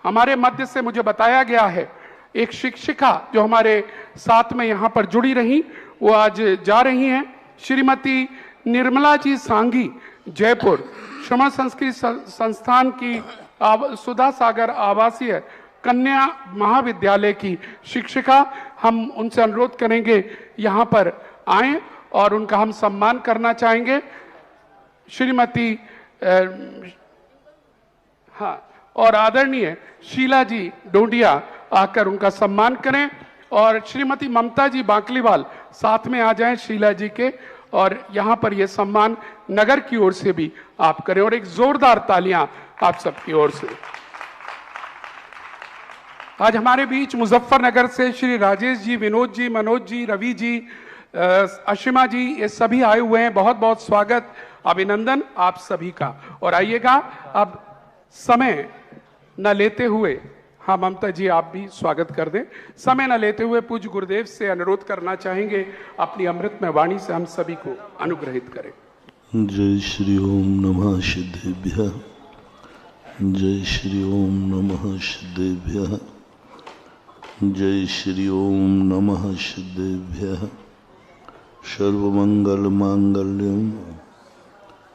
हमारे मध्य से मुझे बताया गया है, एक शिक्षिका जो हमारे साथ में यहाँ पर जुड़ी रही, वो आज जा रही हैं. श्रीमती निर्मला जी सांगी, जयपुर, श्रमण संस्कृत संस्थान की सुधा सागर आवासीय कन्या महाविद्यालय की शिक्षिका. हम उनसे अनुरोध करेंगे यहाँ पर आए और उनका हम सम्मान करना चाहेंगे. श्रीमती और आदरणीय शीला जी डोडिया आकर उनका सम्मान करें. और श्रीमती ममता जी बांकलीवाल साथ में आ जाएं शीला जी के, और यहाँ पर यह सम्मान नगर की ओर से भी आप करें. और एक जोरदार तालियां आप सबकी ओर से. आज हमारे बीच मुजफ्फरनगर से श्री राजेश जी, विनोद जी, मनोज जी, रवि जी, अशिमा जी, ये सभी आए हुए हैं. बहुत बहुत स्वागत, अभिनंदन आप सभी का. और आइएगा, अब समय न लेते हुए, हाँ ममता जी आप भी स्वागत कर दें. समय न लेते हुए पूज्य गुरुदेव से अनुरोध करना चाहेंगे, अपनी अमृतमय वाणी से हम सभी को अनुग्रहित करें. जय श्री ओम नमः सिद्धेभ्यः. जय श्री ओम नमः सिद्धेभ्यः. जय श्री ओम नमः सिद्धेभ्यः. सर्वमंगल मांगल्यम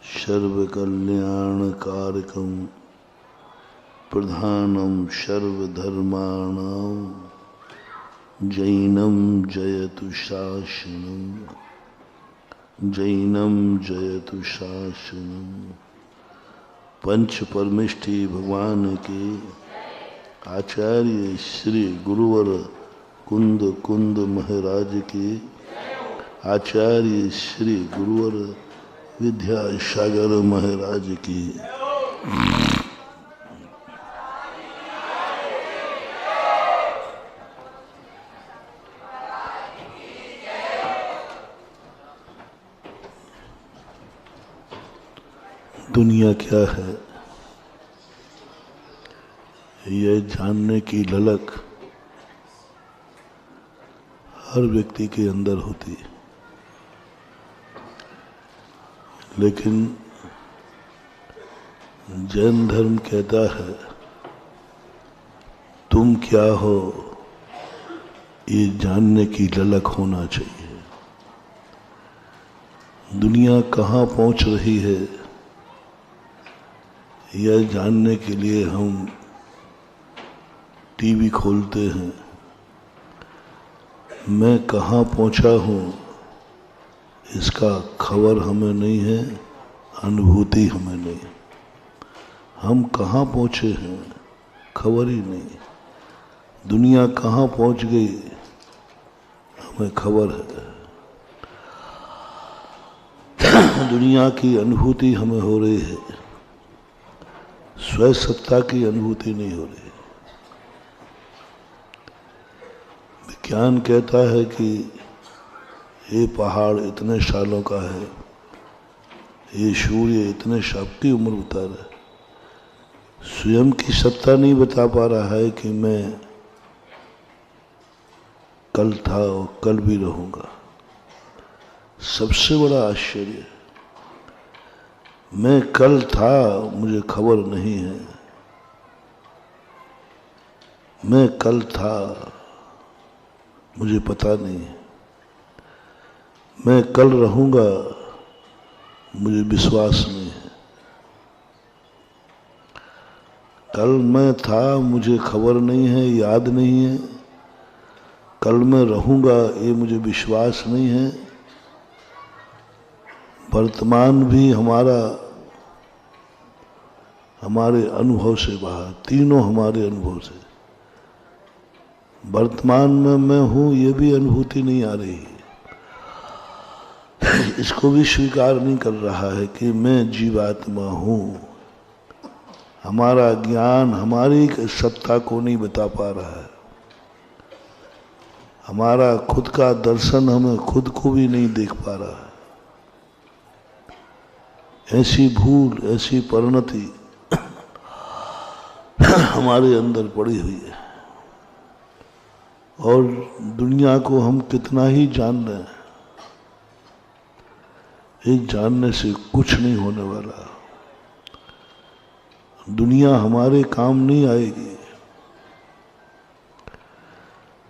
सर्वकल्याणकारकम प्रधानम सर्वधर्माणां जैनम जयतु शासनम. जैनम जयतु शासनम। पंच परमिष्ठी भगवान के आचार्य श्री गुरुवर कुंद कुंद महाराज के आचार्य श्री गुरुवर विद्यासागर महाराज की दुनिया क्या है, यह जानने की ललक हर व्यक्ति के अंदर होती है, लेकिन जैन धर्म कहता है तुम क्या हो ये जानने की ललक होना चाहिए। दुनिया कहाँ पहुँच रही है यह जानने के लिए हम टीवी खोलते हैं। मैं कहाँ पहुँचा हूँ इसका खबर हमें नहीं है, अनुभूति हमें नहीं। हम कहाँ पहुँचे हैं खबर ही नहीं। दुनिया कहाँ पहुँच गई हमें खबर है। दुनिया की अनुभूति हमें हो रही है, स्वयं सत्ता की अनुभूति नहीं हो रही। विज्ञान कहता है कि ये पहाड़ इतने सालों का है, ये सूर्य इतने साल की उम्र बता रहा है। स्वयं की सत्ता नहीं बता पा रहा है कि मैं कल था और कल भी रहूंगा। सबसे बड़ा आश्चर्य, मैं कल था मुझे खबर नहीं है, मैं कल था मुझे पता नहीं है, मैं कल रहूंगा मुझे विश्वास नहीं है। कल मैं था मुझे खबर नहीं है, याद नहीं है। कल मैं रहूंगा ये मुझे विश्वास नहीं है। वर्तमान भी हमारे अनुभव से बाहर, तीनों हमारे अनुभव से। वर्तमान में मैं हूं ये भी अनुभूति नहीं आ रही, इसको भी स्वीकार नहीं कर रहा है कि मैं जीवात्मा हूं। हमारा ज्ञान हमारी सत्ता को नहीं बता पा रहा है। हमारा खुद का दर्शन हमें खुद को भी नहीं देख पा रहा है। ऐसी भूल, ऐसी परिणति हमारे अंदर पड़ी हुई है। और दुनिया को हम कितना ही जान रहे हैं, इस जानने से कुछ नहीं होने वाला। दुनिया हमारे काम नहीं आएगी।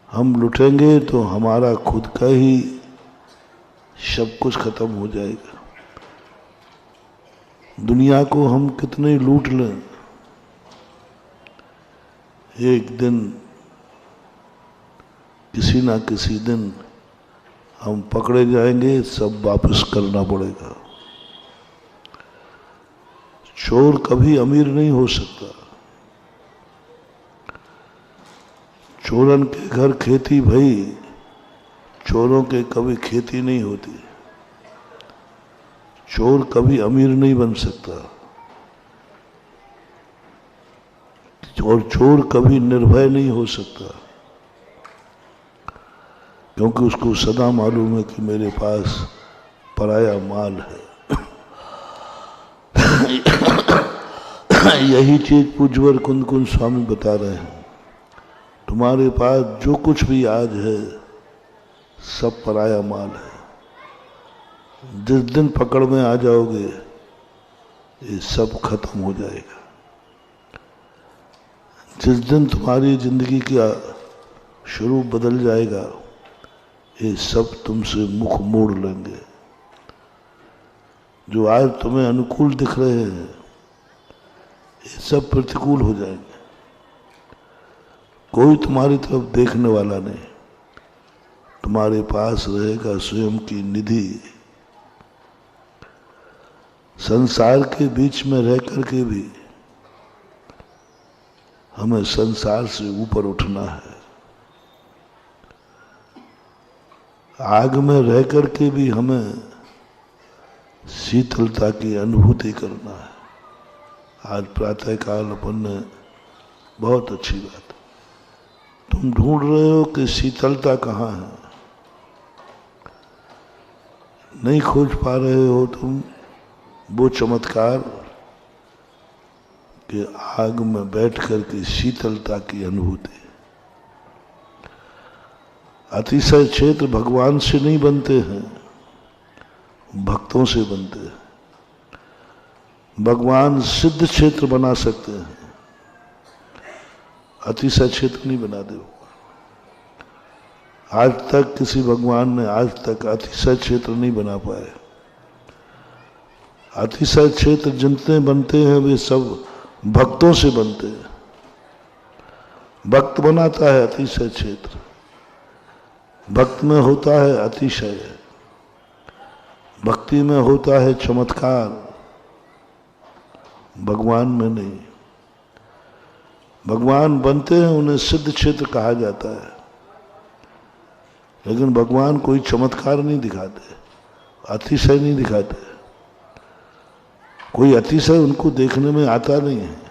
हम लुटेंगे तो हमारा खुद का ही सब कुछ खत्म हो जाएगा। दुनिया को हम कितने लूट लें, एक दिन किसी ना किसी दिन हम पकड़े जाएंगे, सब वापस करना पड़ेगा। चोर कभी अमीर नहीं हो सकता। चोरन के घर खेती भई, चोरों के कभी खेती नहीं होती। चोर कभी अमीर नहीं बन सकता और चोर कभी निर्भय नहीं हो सकता, क्योंकि उसको सदा मालूम है कि मेरे पास पराया माल है। यही चीज पूज्यवर कुंद कुंद स्वामी बता रहे हैं। तुम्हारे पास जो कुछ भी आज है सब पराया माल है। जिस दिन पकड़ में आ जाओगे ये सब खत्म हो जाएगा। जिस दिन तुम्हारी जिंदगी का स्वरूप बदल जाएगा ये सब तुमसे मुख मोड़ लेंगे। जो आज तुम्हें अनुकूल दिख रहे हैं ये सब प्रतिकूल हो जाएंगे। कोई तुम्हारी तरफ देखने वाला नहीं। तुम्हारे पास रहेगा स्वयं की निधि, संसार के बीच में रह करके भी हमें संसार से ऊपर उठना है। आग में रह करके भी हमें शीतलता की अनुभूति करना है। आज प्रातःकाल अपन ने बहुत अच्छी बात, तुम ढूंढ रहे हो कि शीतलता कहाँ है, नहीं खोज पा रहे हो तुम वो चमत्कार कि आग में बैठ करके शीतलता की अनुभूति। अतिशय क्षेत्र भगवान से नहीं बनते हैं, भक्तों से बनते हैं। भगवान सिद्ध क्षेत्र बना सकते हैं, अतिशय क्षेत्र नहीं बना दे। आज तक किसी भगवान ने आज तक अतिशय क्षेत्र नहीं बना पाए। अतिशय क्षेत्र जितने बनते हैं वे सब भक्तों से बनते हैं। भक्त बनाता है अतिशय क्षेत्र, भक्त में होता है अतिशय, भक्ति में होता है चमत्कार, भगवान में नहीं। भगवान बनते हैं उन्हें सिद्ध क्षेत्र कहा जाता है, लेकिन भगवान कोई चमत्कार नहीं दिखाते, अतिशय नहीं दिखाते, कोई अतिशय उनको देखने में आता नहीं है।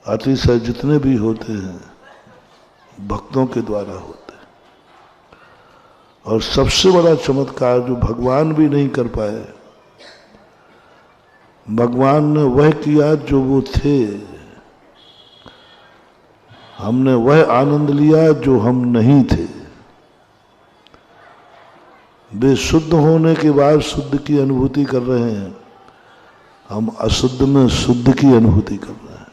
अतिशय जितने भी होते हैं भक्तों के द्वारा होते हैं। और सबसे बड़ा चमत्कार जो भगवान भी नहीं कर पाए, भगवान ने वह किया जो वो थे। हमने वह आनंद लिया जो हम नहीं थे। वे शुद्ध होने के बाद शुद्ध की अनुभूति कर रहे हैं, हम अशुद्ध में शुद्ध की अनुभूति कर रहे हैं।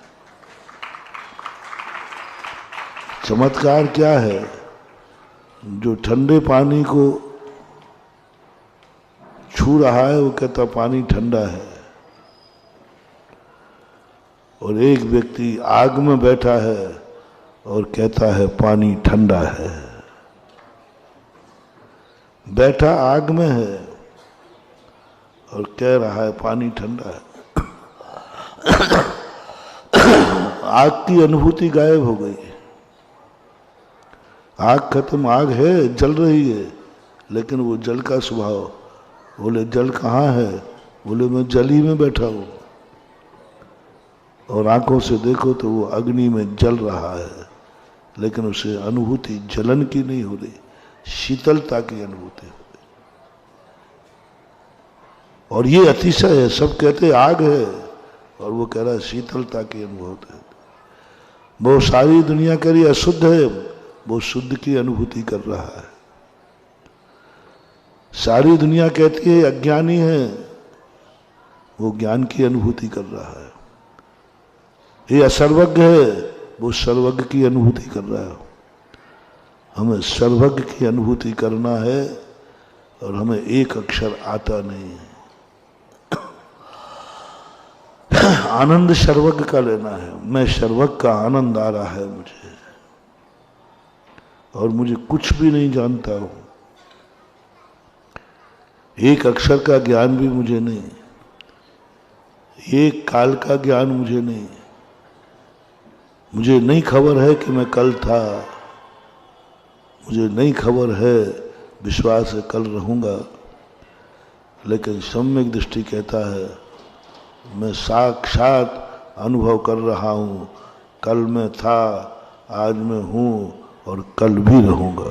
चमत्कार क्या है? जो ठंडे पानी को छू रहा है वो कहता पानी ठंडा है, और एक व्यक्ति आग में बैठा है और कहता है पानी ठंडा है। बैठा आग में है और कह रहा है पानी ठंडा है। आग की अनुभूति गायब हो गई। आग खत्म, आग है, जल रही है, लेकिन वो जल का स्वभाव। बोले जल कहाँ है? बोले मैं जल ही में बैठा हूं। और आंखों से देखो तो वो अग्नि में जल रहा है, लेकिन उसे अनुभूति जलन की नहीं हो रही, शीतलता की अनुभूति हो रही। और ये अतिशय है। सब कहते आग है और वो कह रहा है शीतलता की अनुभूति है। वो सारी दुनिया कह रही अशुद्ध है, वो शुद्ध की अनुभूति कर रहा है। सारी दुनिया कहती है अज्ञानी है, वो ज्ञान की अनुभूति कर रहा है। ये असर्वज्ञ है, वो सर्वज्ञ की अनुभूति कर रहा है। हमें सर्वज्ञ की अनुभूति करना है और हमें एक अक्षर आता नहीं है। आनंद सर्वज्ञ का लेना है। मैं सर्वज्ञ का आनंद आ रहा है मुझे, और मुझे कुछ भी नहीं जानता हूं। एक अक्षर का ज्ञान भी मुझे नहीं, एक काल का ज्ञान मुझे नहीं। मुझे नहीं खबर है कि मैं कल था, मुझे नहीं खबर है, विश्वास है कल रहूंगा, लेकिन सम्यक दृष्टि कहता है मैं साक्षात अनुभव कर रहा हूं, कल मैं था, आज मैं हूं और कल भी रहूंगा।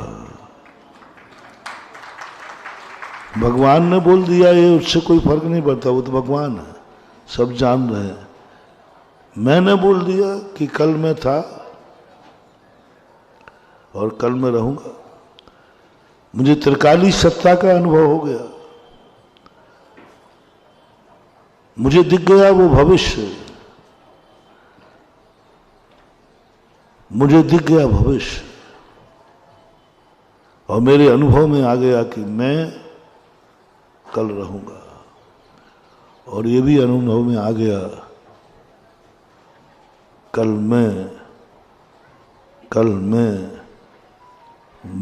भगवान ने बोल दिया, ये उससे कोई फर्क नहीं पड़ता, वो तो भगवान है, सब जान रहे हैं। मैंने बोल दिया कि कल मैं था और कल मैं रहूंगा। मुझे त्रिकाली सत्ता का अनुभव हो गया, मुझे दिख गया वो भविष्य, मुझे दिख गया भविष्य, और मेरे अनुभव में आ गया कि मैं कल रहूंगा। और ये भी अनुभव में आ गया कल मैं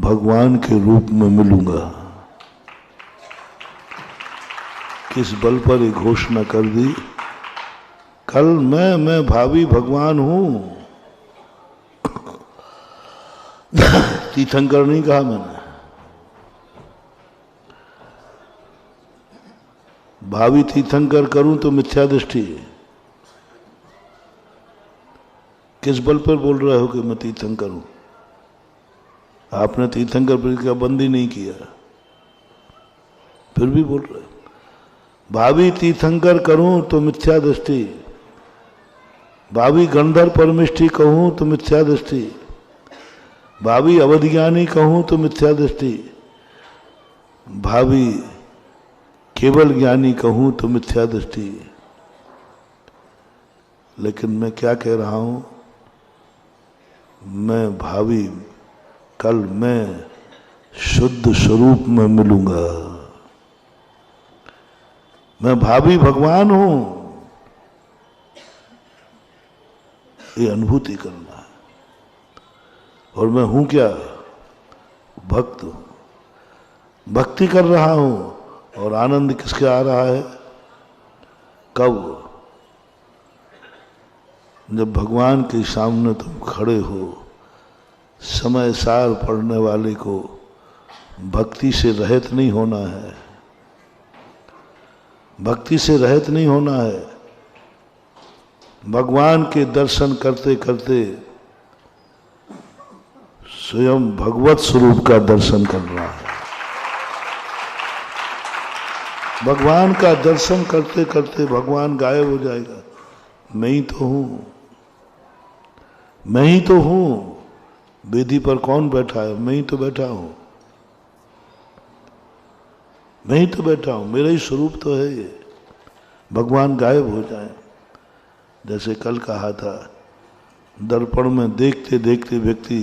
भगवान के रूप में मिलूंगा। किस बल पर ये घोषणा कर दी, कल मैं भावी भगवान हूं। तीर्थंकर नहीं कहा मैंने, भावी तीर्थंकर करूं तो मिथ्या दृष्टि। किस बल पर बोल रहे हो कि मैं तीर्थंकर हूं? आपने तीर्थंकर पर का बंद ही नहीं किया, फिर भी बोल रहे हो। भावी तीर्थंकर करूं तो मिथ्या दृष्टि, भावी गंधर्व परमिष्टि कहूं तो मिथ्या दृष्टि, भावी अवधिज्ञानी कहूं तो मिथ्या दृष्टि, भावी केवल ज्ञानी कहूं तो मिथ्या दृष्टि। लेकिन मैं क्या कह रहा हूं, मैं भावी कल मैं शुद्ध स्वरूप में मिलूंगा, मैं भावी भगवान हूं। ये अनुभूति करना है। और मैं हूं क्या? भक्त हूं, भक्ति कर रहा हूं। और आनंद किसके आ रहा है? कब? जब भगवान के सामने तुम खड़े हो। समय सार पढ़ने वाले को भक्ति से रहित नहीं होना है, भक्ति से रहित नहीं होना है। भगवान के दर्शन करते करते स्वयं भगवत स्वरूप का दर्शन कर रहा है। भगवान का दर्शन करते करते भगवान गायब हो जाएगा। मैं ही तो हूं, मैं ही तो हूं। वेदी पर कौन बैठा है? मैं ही तो बैठा हूं, मैं ही तो बैठा हूं, मेरा ही स्वरूप तो है ये। भगवान गायब हो जाए। जैसे कल कहा था, दर्पण में देखते देखते व्यक्ति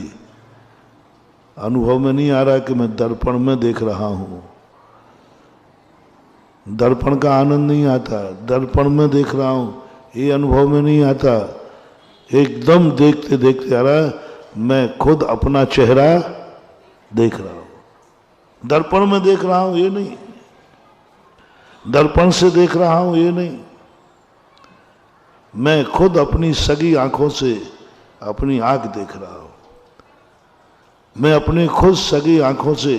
अनुभव में नहीं आ रहा कि मैं दर्पण में देख रहा हूं। दर्पण का आनंद नहीं आता, दर्पण में देख रहा हूं ये अनुभव में नहीं आता। एकदम देखते देखते आ रहा है मैं खुद अपना चेहरा देख रहा हूं। दर्पण में देख रहा हूं ये नहीं, दर्पण से देख रहा हूं ये नहीं, मैं खुद अपनी सगी आंखों से अपनी आंख देख रहा हूं। मैं अपने खुद सगी आंखों से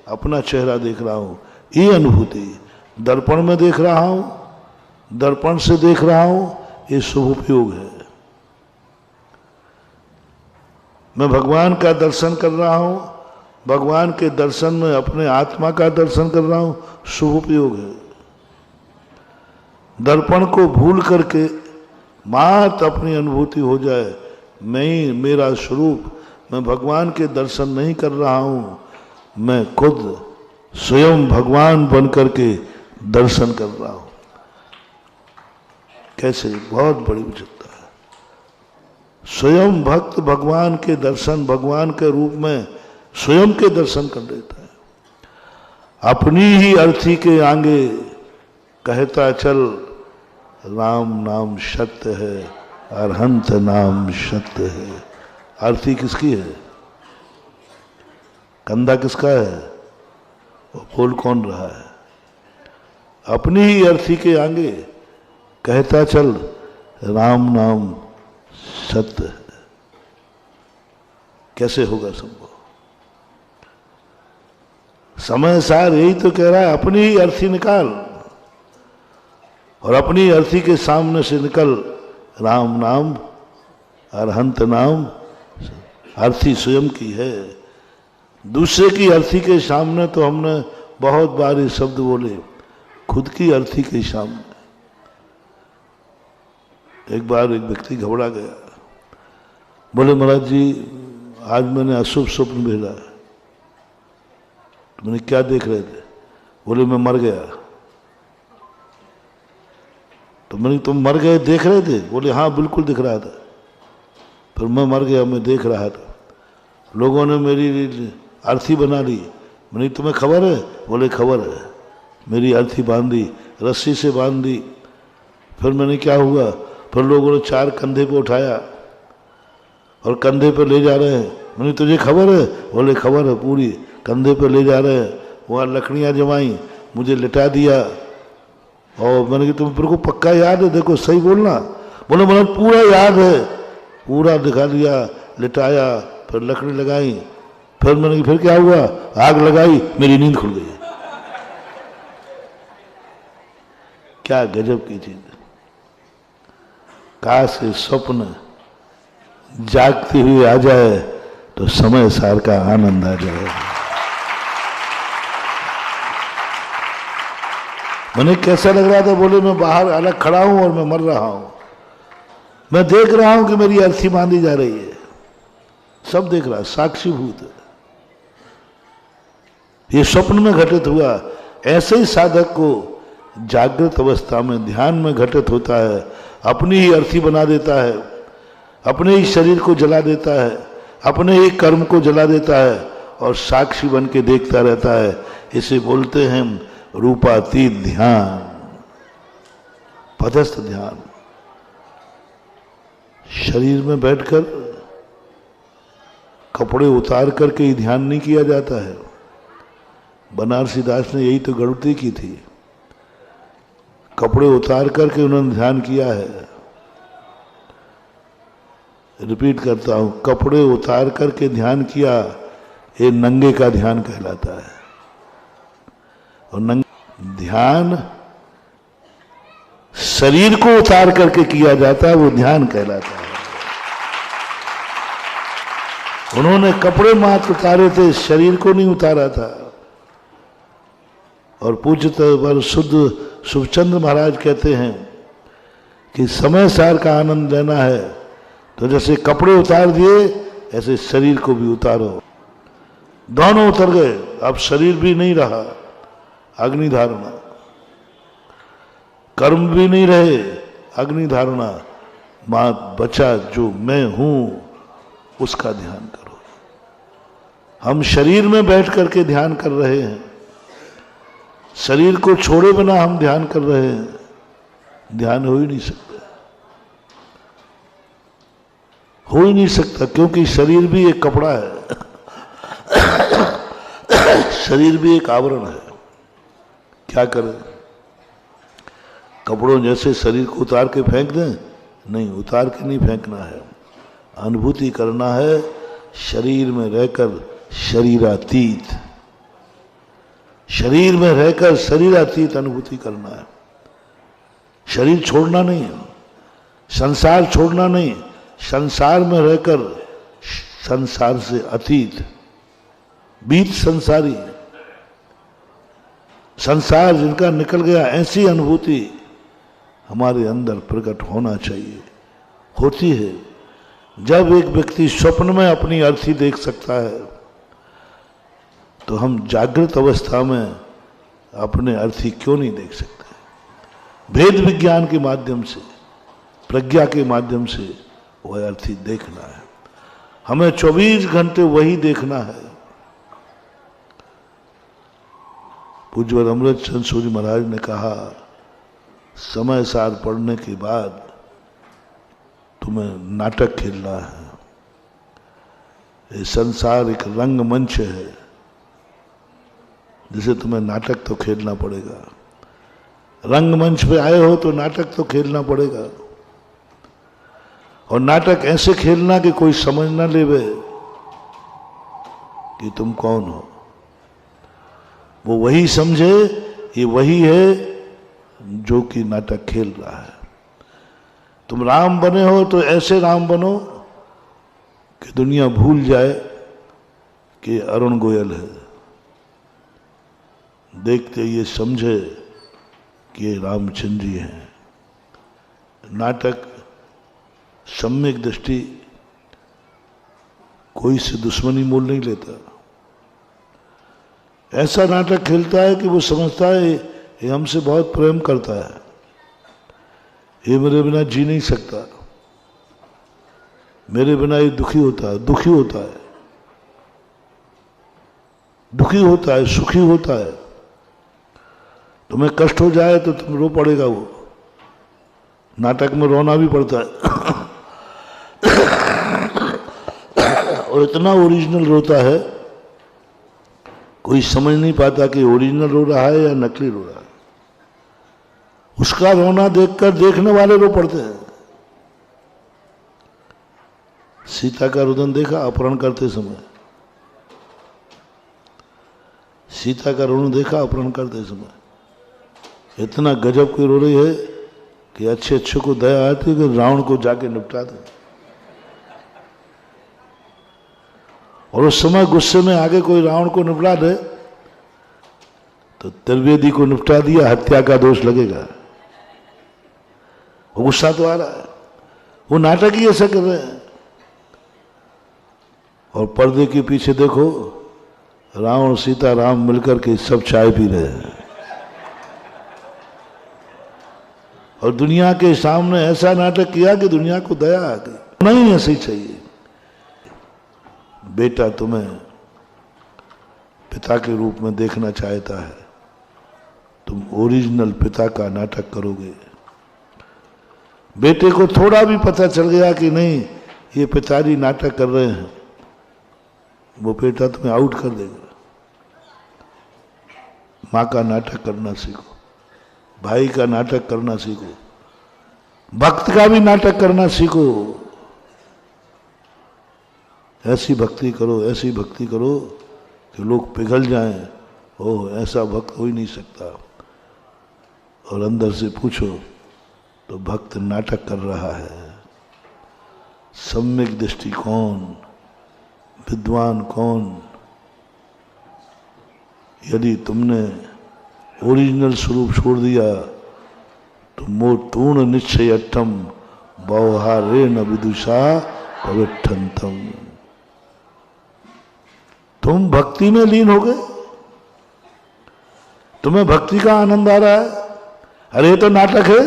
अपना चेहरा देख रहा हूं। ये अनुभूति दर्पण में देख रहा हूं, दर्पण से देख रहा हूं, ये शुभ उपयोग है। मैं भगवान का दर्शन कर रहा हूं, भगवान के दर्शन में अपने आत्मा का दर्शन कर रहा हूं, शुभ उपयोग है। दर्पण को भूल करके मात्र अपनी अनुभूति हो जाए, मैं ही मेरा स्वरूप, मैं भगवान के दर्शन नहीं कर रहा हूं, मैं खुद स्वयं भगवान बन करके दर्शन कर रहा हूं। कैसे? बहुत बड़ी विचित्रता है। स्वयं भक्त भगवान के दर्शन, भगवान के रूप में स्वयं के दर्शन कर लेता है। अपनी ही अर्थी के आगे कहता चल राम नाम सत्य है, अरहंत नाम सत्य है। अर्थी किसकी है? कंधा किसका है? वो बोल कौन रहा है? अपनी ही अर्थी के आगे कहता चल राम नाम सत्य है। कैसे होगा संभव? समय सार यही तो कह रहा है, अपनी ही अर्थी निकाल और अपनी अर्थी के सामने से निकल राम नाम, अरहंत नाम। अर्थी स्वयं की है, दूसरे की अर्थी के सामने तो हमने बहुत बार ये शब्द बोले, खुद की अर्थी के सामने। एक बार एक व्यक्ति घबरा गया, बोले महाराज जी आज मैंने अशुभ स्वप्न भेजा है। तो मैंने क्या देख रहे थे? बोले मैं मर गया। तो मैंने तुम मर गए देख रहे थे? बोले हाँ बिल्कुल दिख रहा था। फिर मैं मर गया, मैं देख रहा था, लोगों ने मेरी अर्थी बना ली। मैंने तुम्हें खबर है? बोले खबर है। मेरी अर्थी बांध दी, रस्सी से बांध दी। फिर मैंने क्या हुआ, फिर लोगों ने 4 कंधे पे उठाया और कंधे पे ले जा रहे हैं। मैंने तुझे खबर है? बोले खबर है पूरी। कंधे पे ले जा रहे हैं, वहाँ लकड़ियाँ जमाई, मुझे लिटा दिया और मैंने कहा तुम्हें को पक्का याद है, देखो सही बोलना। बोले मैंने पूरा याद है, पूरा दिखा दिया, लिटाया, फिर लकड़ी लगाई, फिर मैंने कहा फिर क्या हुआ, आग लगाई, मेरी नींद खुल गई। क्या गजब की चीज। काश ये स्वप्न जागते हुए आ जाए तो समय सार का आनंद आ जाए। मैंने कैसा लग रहा था, बोले मैं बाहर अलग खड़ा हूं और मैं मर रहा हूं, मैं देख रहा हूं कि मेरी अर्थी बांधी जा रही है, सब देख रहा, साक्षीभूत है। ये स्वप्न में घटित हुआ। ऐसे ही साधक को जागृत अवस्था में ध्यान में घटित होता है, अपनी ही अर्थी बना देता है, अपने ही शरीर को जला देता है, अपने ही कर्म को जला देता है और साक्षी बन के देखता रहता है। इसे बोलते हैं रूपातीत ध्यान, पदस्थ ध्यान। शरीर में बैठकर कपड़े उतार करके ही ध्यान नहीं किया जाता है। बनारसी दास ने यही तो गलती की थी, कपड़े उतार करके उन्होंने ध्यान किया है। रिपीट करता हूं, कपड़े उतार करके ध्यान किया, ये नंगे का ध्यान कहलाता है। और ध्यान शरीर को उतार करके किया जाता है, वो ध्यान कहलाता है। उन्होंने कपड़े मात्र उतारे थे, शरीर को नहीं उतारा था। और पूज्य शुद्ध शुभचंद्र महाराज कहते हैं कि समय सार का आनंद लेना है तो जैसे कपड़े उतार दिए ऐसे शरीर को भी उतारो। दोनों उतर गए, अब शरीर भी नहीं रहा, अग्नि धारणा, कर्म भी नहीं रहे, अग्नि धारणा, मां बचा जो मैं हूं उसका ध्यान करो। हम शरीर में बैठ करके ध्यान कर रहे हैं, शरीर को छोड़े बिना हम ध्यान कर रहे हैं, ध्यान हो ही नहीं सकता, हो ही नहीं सकता, क्योंकि शरीर भी एक कपड़ा है, शरीर भी एक आवरण है। क्या करें, कपड़ों जैसे शरीर को उतार के फेंक दें? नहीं, उतार के नहीं फेंकना है, अनुभूति करना है शरीर में रहकर शरीरातीत, शरीर में रहकर शरीरातीत अनुभूति करना है। शरीर छोड़ना नहीं है, संसार छोड़ना नहीं, संसार में रहकर संसार से अतीत, बीत संसारी, संसार जिनका निकल गया, ऐसी अनुभूति हमारे अंदर प्रकट होना चाहिए। होती है जब एक व्यक्ति स्वप्न में अपनी अर्थी देख सकता है, तो हम जागृत अवस्था में अपने अर्थी क्यों नहीं देख सकते? भेद विज्ञान के माध्यम से, प्रज्ञा के माध्यम से वह अर्थी देखना है। हमें 24 घंटे वही देखना है। पूज्य अमृत चंद सूर्य महाराज ने कहा, समय सार पढ़ने के बाद तुम्हें नाटक खेलना है। ये संसार एक रंगमंच है, जिसे तुम्हें नाटक तो खेलना पड़ेगा। रंगमंच पे आए हो तो नाटक तो खेलना पड़ेगा, और नाटक ऐसे खेलना कि कोई समझ ना लेवे कि तुम कौन हो। वो वही समझे ये वही है जो कि नाटक खेल रहा है। तुम राम बने हो तो ऐसे राम बनो कि दुनिया भूल जाए कि अरुण गोयल है, देखते ये समझे कि ये रामचंद्र जी हैं। नाटक सम्यक दृष्टि कोई से दुश्मनी मोल नहीं लेता। ऐसा नाटक खेलता है कि वो समझता है ये हमसे बहुत प्रेम करता है, ये मेरे बिना जी नहीं सकता, मेरे बिना ये दुखी होता है, दुखी होता है, दुखी होता है, सुखी होता है। तुम्हें कष्ट हो जाए तो तुम रो पड़ेगा। वो नाटक में रोना भी पड़ता है और इतना ओरिजिनल रोता है, कोई समझ नहीं पाता कि ओरिजिनल रो रहा है या नकली रो रहा है। उसका रोना देखकर देखने वाले रो पड़ते हैं। सीता का रुदन देखा अपहरण करते समय, सीता का रोना देखा अपहरण करते समय। इतना गजब की रो रही है कि अच्छे अच्छे को दया आती है कि रावण को जाके निपटा दे। और उस समय गुस्से में आगे कोई रावण को निपटा दे तो त्रिवेदी को निपटा दिया, हत्या का दोष लगेगा। वो गुस्सा तो आ रहा है, वो नाटक ही ऐसा कर रहे हैं। और पर्दे के पीछे देखो रावण सीता राम मिलकर के सब चाय पी रहे हैं। और दुनिया के सामने ऐसा नाटक किया कि दुनिया को दया आ गई। नहीं ऐसे ही चाहिए। बेटा तुम्हें पिता के रूप में देखना चाहता है, तुम ओरिजिनल पिता का नाटक करोगे। बेटे को थोड़ा भी पता चल गया कि नहीं ये पिताजी नाटक कर रहे हैं, वो बेटा तुम्हें आउट कर देगा। माँ का नाटक करना सीखो, भाई का नाटक करना सीखो, भक्त का भी नाटक करना सीखो। ऐसी भक्ति करो, ऐसी भक्ति करो कि लोग पिघल जाएं। ओह, ऐसा भक्त हो ही नहीं सकता। और अंदर से पूछो तो भक्त नाटक कर रहा है। सम्यक दृष्टि कौन, विद्वान कौन? यदि तुमने ओरिजिनल स्वरूप छोड़ दिया तो मोतूर्ण निश्चय अट्टम व्यवहारे न विदुषा पविठंतम। तुम भक्ति में लीन हो गए, तुम्हें भक्ति का आनंद आ रहा है। अरे ये तो नाटक है,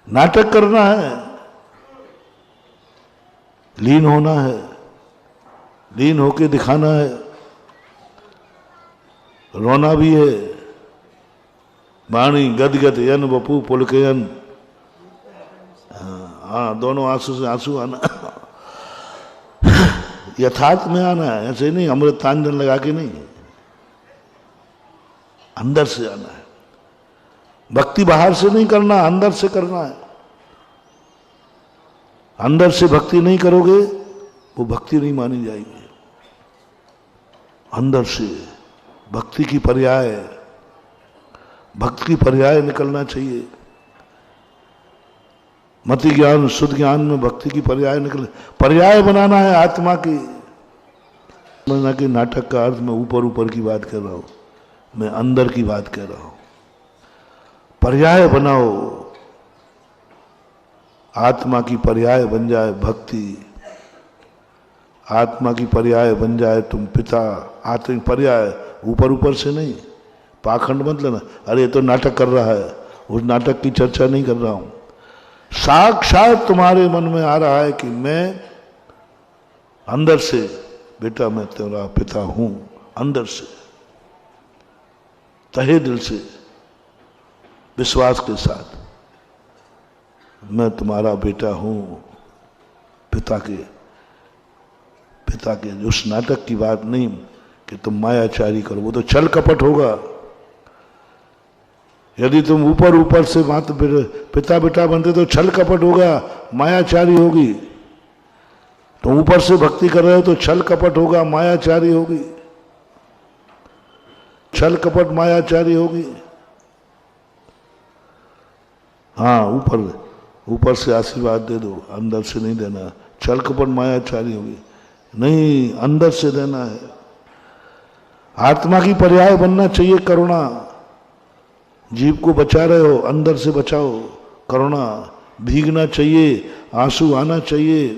नाटक करना है, लीन होना है, लीन होके दिखाना है। रोना भी है। वाणी गदगद यन बपू पुलकयन। हाँ, दोनों आंसू से आंसू आना, यथार्थ में आना है। ऐसे नहीं अमृत तांजन लगा के नहीं, अंदर से आना है। भक्ति बाहर से नहीं करना, अंदर से करना है। अंदर से भक्ति नहीं करोगे वो भक्ति नहीं मानी जाएगी। अंदर से भक्ति की पर्याय, भक्ति की पर्याय निकलना चाहिए। मति ज्ञान शुद्ध ज्ञान में भक्ति की पर्याय निकले, पर्याय बनाना है आत्मा की। समझना कि नाटक का अर्थ मैं ऊपर ऊपर की बात कर रहा हूं, मैं अंदर की बात कर रहा हूं। पर्याय बनाओ, आत्मा की पर्याय बन जाए भक्ति, आत्मा की पर्याय बन जाए तुम पिता। आत्मिक पर्याय, ऊपर ऊपर से नहीं, पाखंड मत लेना। अरे ये तो नाटक कर रहा है, उस नाटक की चर्चा नहीं कर रहा हूं। साक्षात तुम्हारे मन में आ रहा है कि मैं अंदर से, बेटा मैं तेरा पिता हूं, अंदर से तहे दिल से विश्वास के साथ मैं तुम्हारा बेटा हूं। पिता के उस नाटक की बात नहीं कि तुम मायाचारी करो, वो तो छल कपट होगा। यदि तुम ऊपर ऊपर से माता पिता बेटा बनते तो छल कपट होगा, मायाचारी होगी। तुम ऊपर से भक्ति कर रहे हो तो छल कपट होगा, मायाचारी होगी। छल कपट मायाचारी होगी। हाँ, ऊपर से आशीर्वाद दे दो, अंदर से नहीं देना। छल कपट मायाचारी होगी, नहीं, अंदर से देना है। आत्मा की पर्याय बनना चाहिए करुणा। जीव को बचा रहे हो, अंदर से बचाओ करुणा। भीगना चाहिए, आंसू आना चाहिए।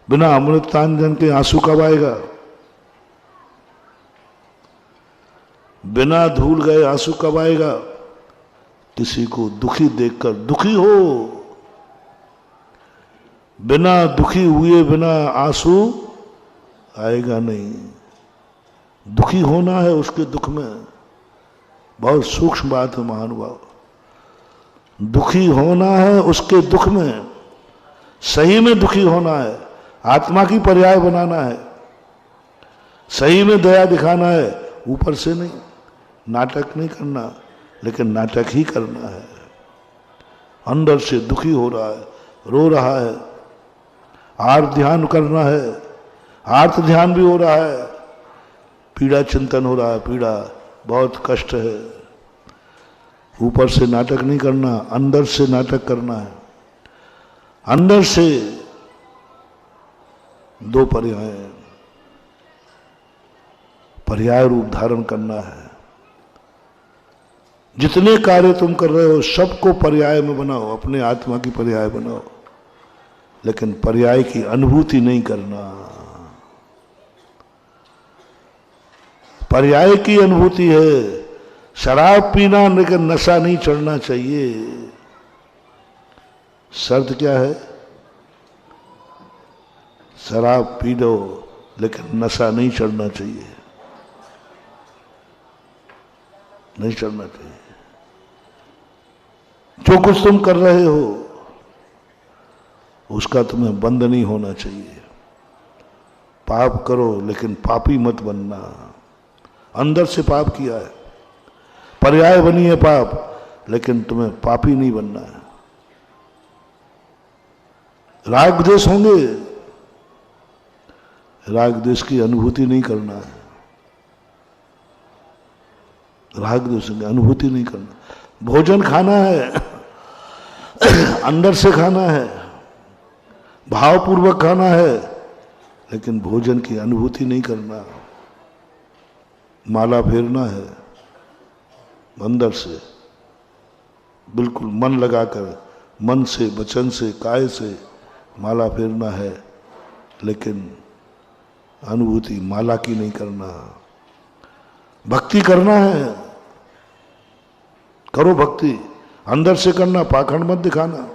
बिना अमृत तांजन के आंसू कब आएगा? बिना धूल गए आंसू कब आएगा? किसी को दुखी देखकर दुखी हो, बिना दुखी हुए बिना आंसू आएगा नहीं। दुखी होना है उसके दुख में। बहुत सूक्ष्म बात है महानुभाव। दुखी होना है उसके दुख में, सही में दुखी होना है। आत्मा की पर्याय बनाना है, सही में दया दिखाना है, ऊपर से नहीं। नाटक नहीं करना, लेकिन नाटक ही करना है। अंदर से दुखी हो रहा है, रो रहा है, आर्त ध्यान करना है, आर्त ध्यान भी हो रहा है, पीड़ा चिंतन हो रहा है, पीड़ा बहुत कष्ट है। ऊपर से नाटक नहीं करना, अंदर से नाटक करना है। अंदर से दो पर्याय रूप धारण करना है। जितने कार्य तुम कर रहे हो सबको पर्याय में बनाओ, अपने आत्मा की पर्याय बनाओ, लेकिन पर्याय की अनुभूति नहीं करना। पर्याय की अनुभूति है शराब पीना, लेकिन नशा नहीं चढ़ना चाहिए। शर्त क्या है? शराब पी लो लेकिन नशा नहीं चढ़ना चाहिए, नहीं चढ़ना चाहिए। जो कुछ तुम कर रहे हो उसका तुम्हें बंद नहीं होना चाहिए। पाप करो लेकिन पापी मत बनना। अंदर से पाप किया है, पर्याय बनी है पाप, लेकिन तुम्हें पापी नहीं बनना है। राग द्वेष होंगे, राग द्वेष की अनुभूति नहीं करना है। राग द्वेष की अनुभूति नहीं करना। भोजन खाना है, अंदर से खाना है, भावपूर्वक खाना है, लेकिन भोजन की अनुभूति नहीं करना। माला फेरना है अंदर से, बिल्कुल मन लगाकर, मन से, वचन से, काय से माला फेरना है, लेकिन अनुभूति माला की नहीं करना। भक्ति करना है, करो भक्ति, अंदर से करना, पाखंड मत दिखाना,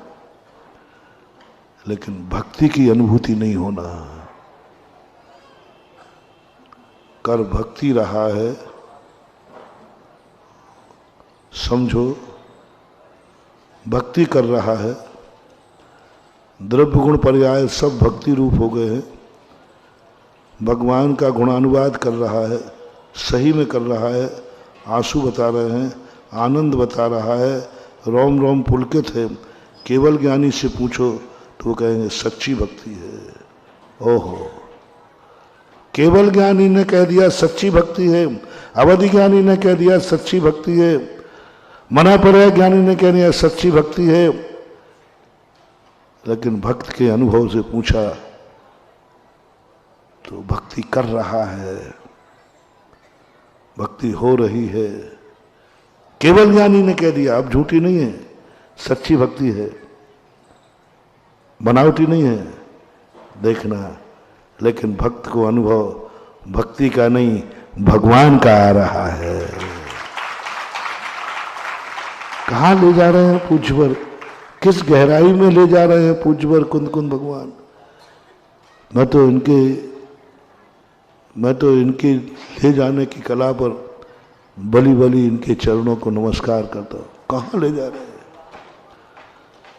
लेकिन भक्ति की अनुभूति नहीं होना। कर भक्ति रहा है, समझो भक्ति कर रहा है, द्रव्य गुण पर्याय सब भक्ति रूप हो गए हैं। भगवान का गुणानुवाद कर रहा है, सही में कर रहा है, आंसू बता रहे हैं, आनंद बता रहा है, रोम रोम पुलकित है। केवल ज्ञानी से पूछो तो वो कहेंगे सच्ची भक्ति है। ओहो, केवल ज्ञानी ने कह दिया सच्ची भक्ति है, अवधि ज्ञानी ने कह दिया सच्ची भक्ति है, मना पर्याय ज्ञानी ने कह दिया सच्ची भक्ति है, लेकिन भक्त के अनुभव से पूछा तो भक्ति कर रहा है, भक्ति हो रही है। केवल ज्ञानी ने कह दिया, अब झूठी नहीं है, सच्ची भक्ति है, बनावटी नहीं है, देखना। लेकिन भक्त को अनुभव भक्ति का नहीं, भगवान का आ रहा है। कहाँ ले जा रहे हैं पूज्यवर, किस गहराई में ले जा रहे हैं पूज्यवर कुंद कुंद भगवान। मैं तो इनके ले जाने की कला पर बली बली इनके चरणों को नमस्कार करता हूं। कहाँ ले जा रहे हैं?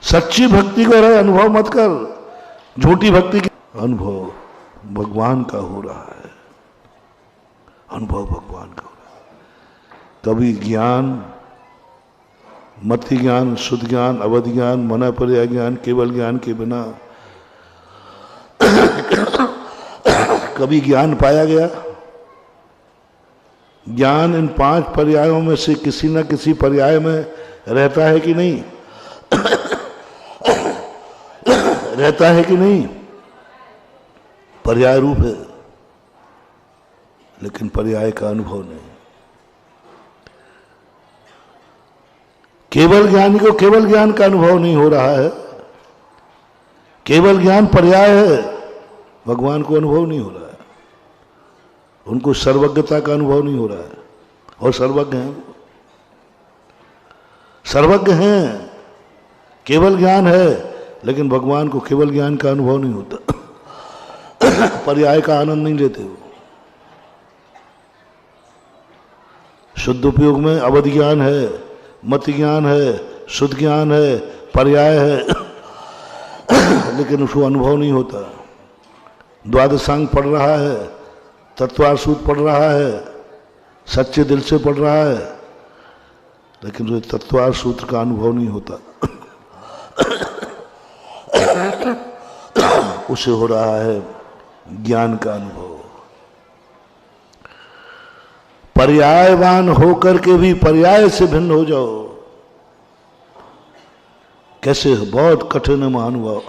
सच्ची भक्ति को अनुभव मत कर, झूठी भक्ति की अनुभव भगवान का हो रहा है, अनुभव भगवान का हो रहा है। कभी ज्ञान, मति ज्ञान, शुद्ध ज्ञान, अवधि ज्ञान, मना पर्याय ज्ञान, केवल ज्ञान के बिना कभी ज्ञान पाया गया? ज्ञान इन 5 पर्यायों में से किसी न किसी पर्याय में रहता है कि नहीं? रहता है कि नहीं? पर्याय रूप है, लेकिन पर्याय का अनुभव नहीं। केवल ज्ञानी को केवल ज्ञान का अनुभव नहीं हो रहा है, केवल ज्ञान पर्याय है, भगवान को अनुभव नहीं हो रहा है। उनको सर्वज्ञता का अनुभव नहीं हो रहा है, और सर्वज्ञ हैं, सर्वज्ञ हैं, केवल ज्ञान है, लेकिन भगवान को केवल ज्ञान का अनुभव नहीं होता। पर्याय का आनंद नहीं लेते हो। शुद्ध उपयोग में अवधि ज्ञान है, मति ज्ञान है, शुद्ध ज्ञान है, पर्याय है, लेकिन उसको अनुभव नहीं होता। द्वादशांग पढ़ रहा है, तत्वार सूत्र पढ़ रहा है, सच्चे दिल से पढ़ रहा है, लेकिन जो तत्वार सूत्र का अनुभव नहीं होता उसे हो रहा है ज्ञान का अनुभव। पर्यायवान होकर के भी पर्याय से भिन्न हो जाओ, कैसे? बहुत कठिन है महानुभाव।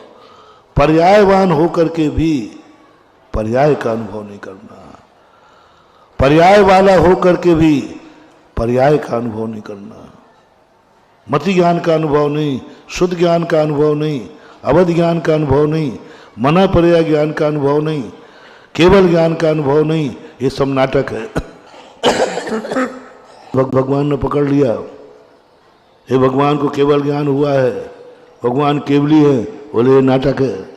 पर्यायवान होकर के भी पर्याय का अनुभव नहीं करना, पर्याय वाला होकर के भी पर्याय का अनुभव नहीं करना, मति ज्ञान का अनुभव नहीं, शुद्ध ज्ञान का अनुभव नहीं, अवध ज्ञान का अनुभव नहीं, मना पर्याय ज्ञान का अनुभव नहीं, केवल ज्ञान का अनुभव नहीं, ये सब नाटक है। भगवान ने पकड़ लिया, ये भगवान को केवल ज्ञान हुआ है, भगवान केवली है, बोले ये नाटक है,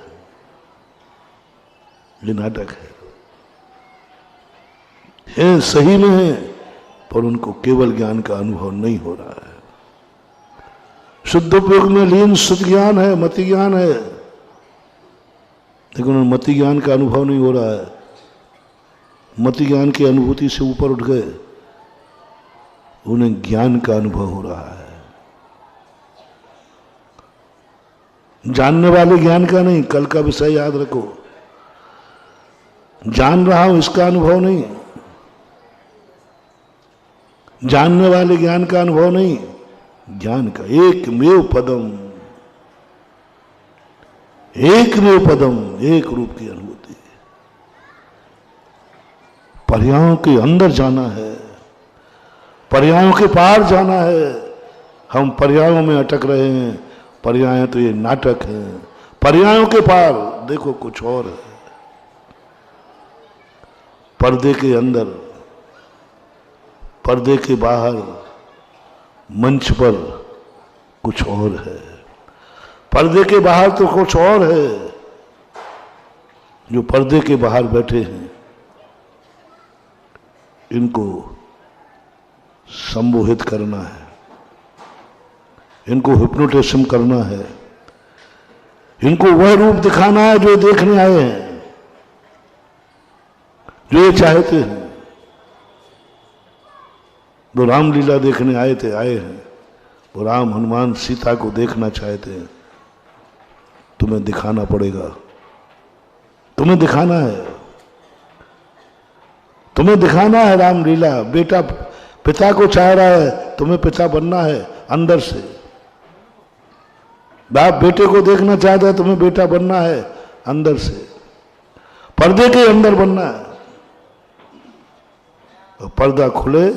ये नाटक है सही में है, पर उनको केवल ज्ञान का अनुभव नहीं हो रहा है। शुद्ध उपयोग में लीन शुद्ध ज्ञान है, मति ज्ञान है, लेकिन उन्हें मति ज्ञान का अनुभव नहीं हो रहा है। मति ज्ञान की अनुभूति से ऊपर उठ गए, उन्हें ज्ञान का अनुभव हो रहा है। जानने वाले ज्ञान का नहीं, कल का विषय याद रखो, जान रहा हूं इसका अनुभव नहीं, जानने वाले ज्ञान का अनुभव नहीं, ज्ञान का एकमेव पदम, एकमेव पदम, एक रूप की अनुभूति। पर्यायों के अंदर जाना है, पर्यायों के पार जाना है। हम पर्यायों में अटक रहे हैं, पर्याय तो ये नाटक है। पर्यायों के पार देखो कुछ और है, पर्दे के अंदर, पर्दे के बाहर, मंच पर कुछ और है। पर्दे के बाहर तो कुछ और है, जो पर्दे के बाहर बैठे हैं इनको संमोहित करना है, इनको हिप्नोटिज्म करना है, इनको वह रूप दिखाना है जो देखने आए हैं, जो ये चाहते हैं। वो रामलीला देखने आए थे, आए हैं, वो राम हनुमान सीता को देखना चाहते हैं। तुम्हें दिखाना पड़ेगा, तुम्हें दिखाना है, तुम्हें दिखाना है रामलीला। बेटा पिता को चाह रहा है, तुम्हें पिता बनना है अंदर से। बाप बेटे को देखना चाहता है, तुम्हें बेटा बनना है अंदर से, पर्दे के अंदर बनना है। और पर्दा खुले,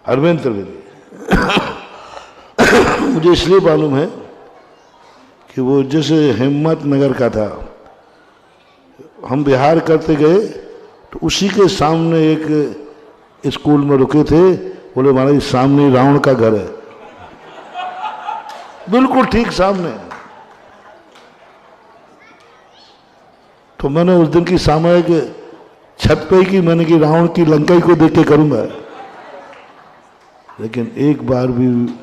अरविंद त्रिवेदी मुझे इसलिए मालूम है कि वो जैसे हिम्मत नगर का था, हम बिहार करते गए तो उसी के सामने एक स्कूल में रुके थे। बोले महाराज सामने रावण का घर है, बिल्कुल ठीक सामने। तो मैंने उस दिन की सामूहिक छत पे की, मैंने कि रावण की लंका को देख के करूंगा, लेकिन एक बार भी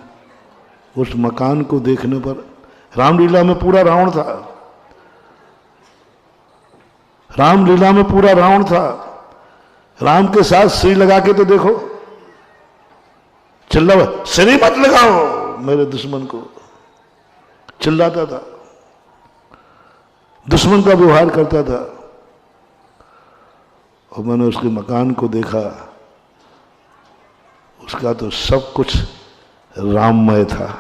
उस मकान को देखने पर, रामलीला में पूरा रावण था, रामलीला में पूरा रावण था। राम के साथ श्री लगा के तो देखो, चिल्ला, श्री मत लगाओ मेरे दुश्मन को, चिल्लाता था, दुश्मन का व्यवहार करता था। और मैंने उसके मकान को देखा, उसका तो सब कुछ राममय था।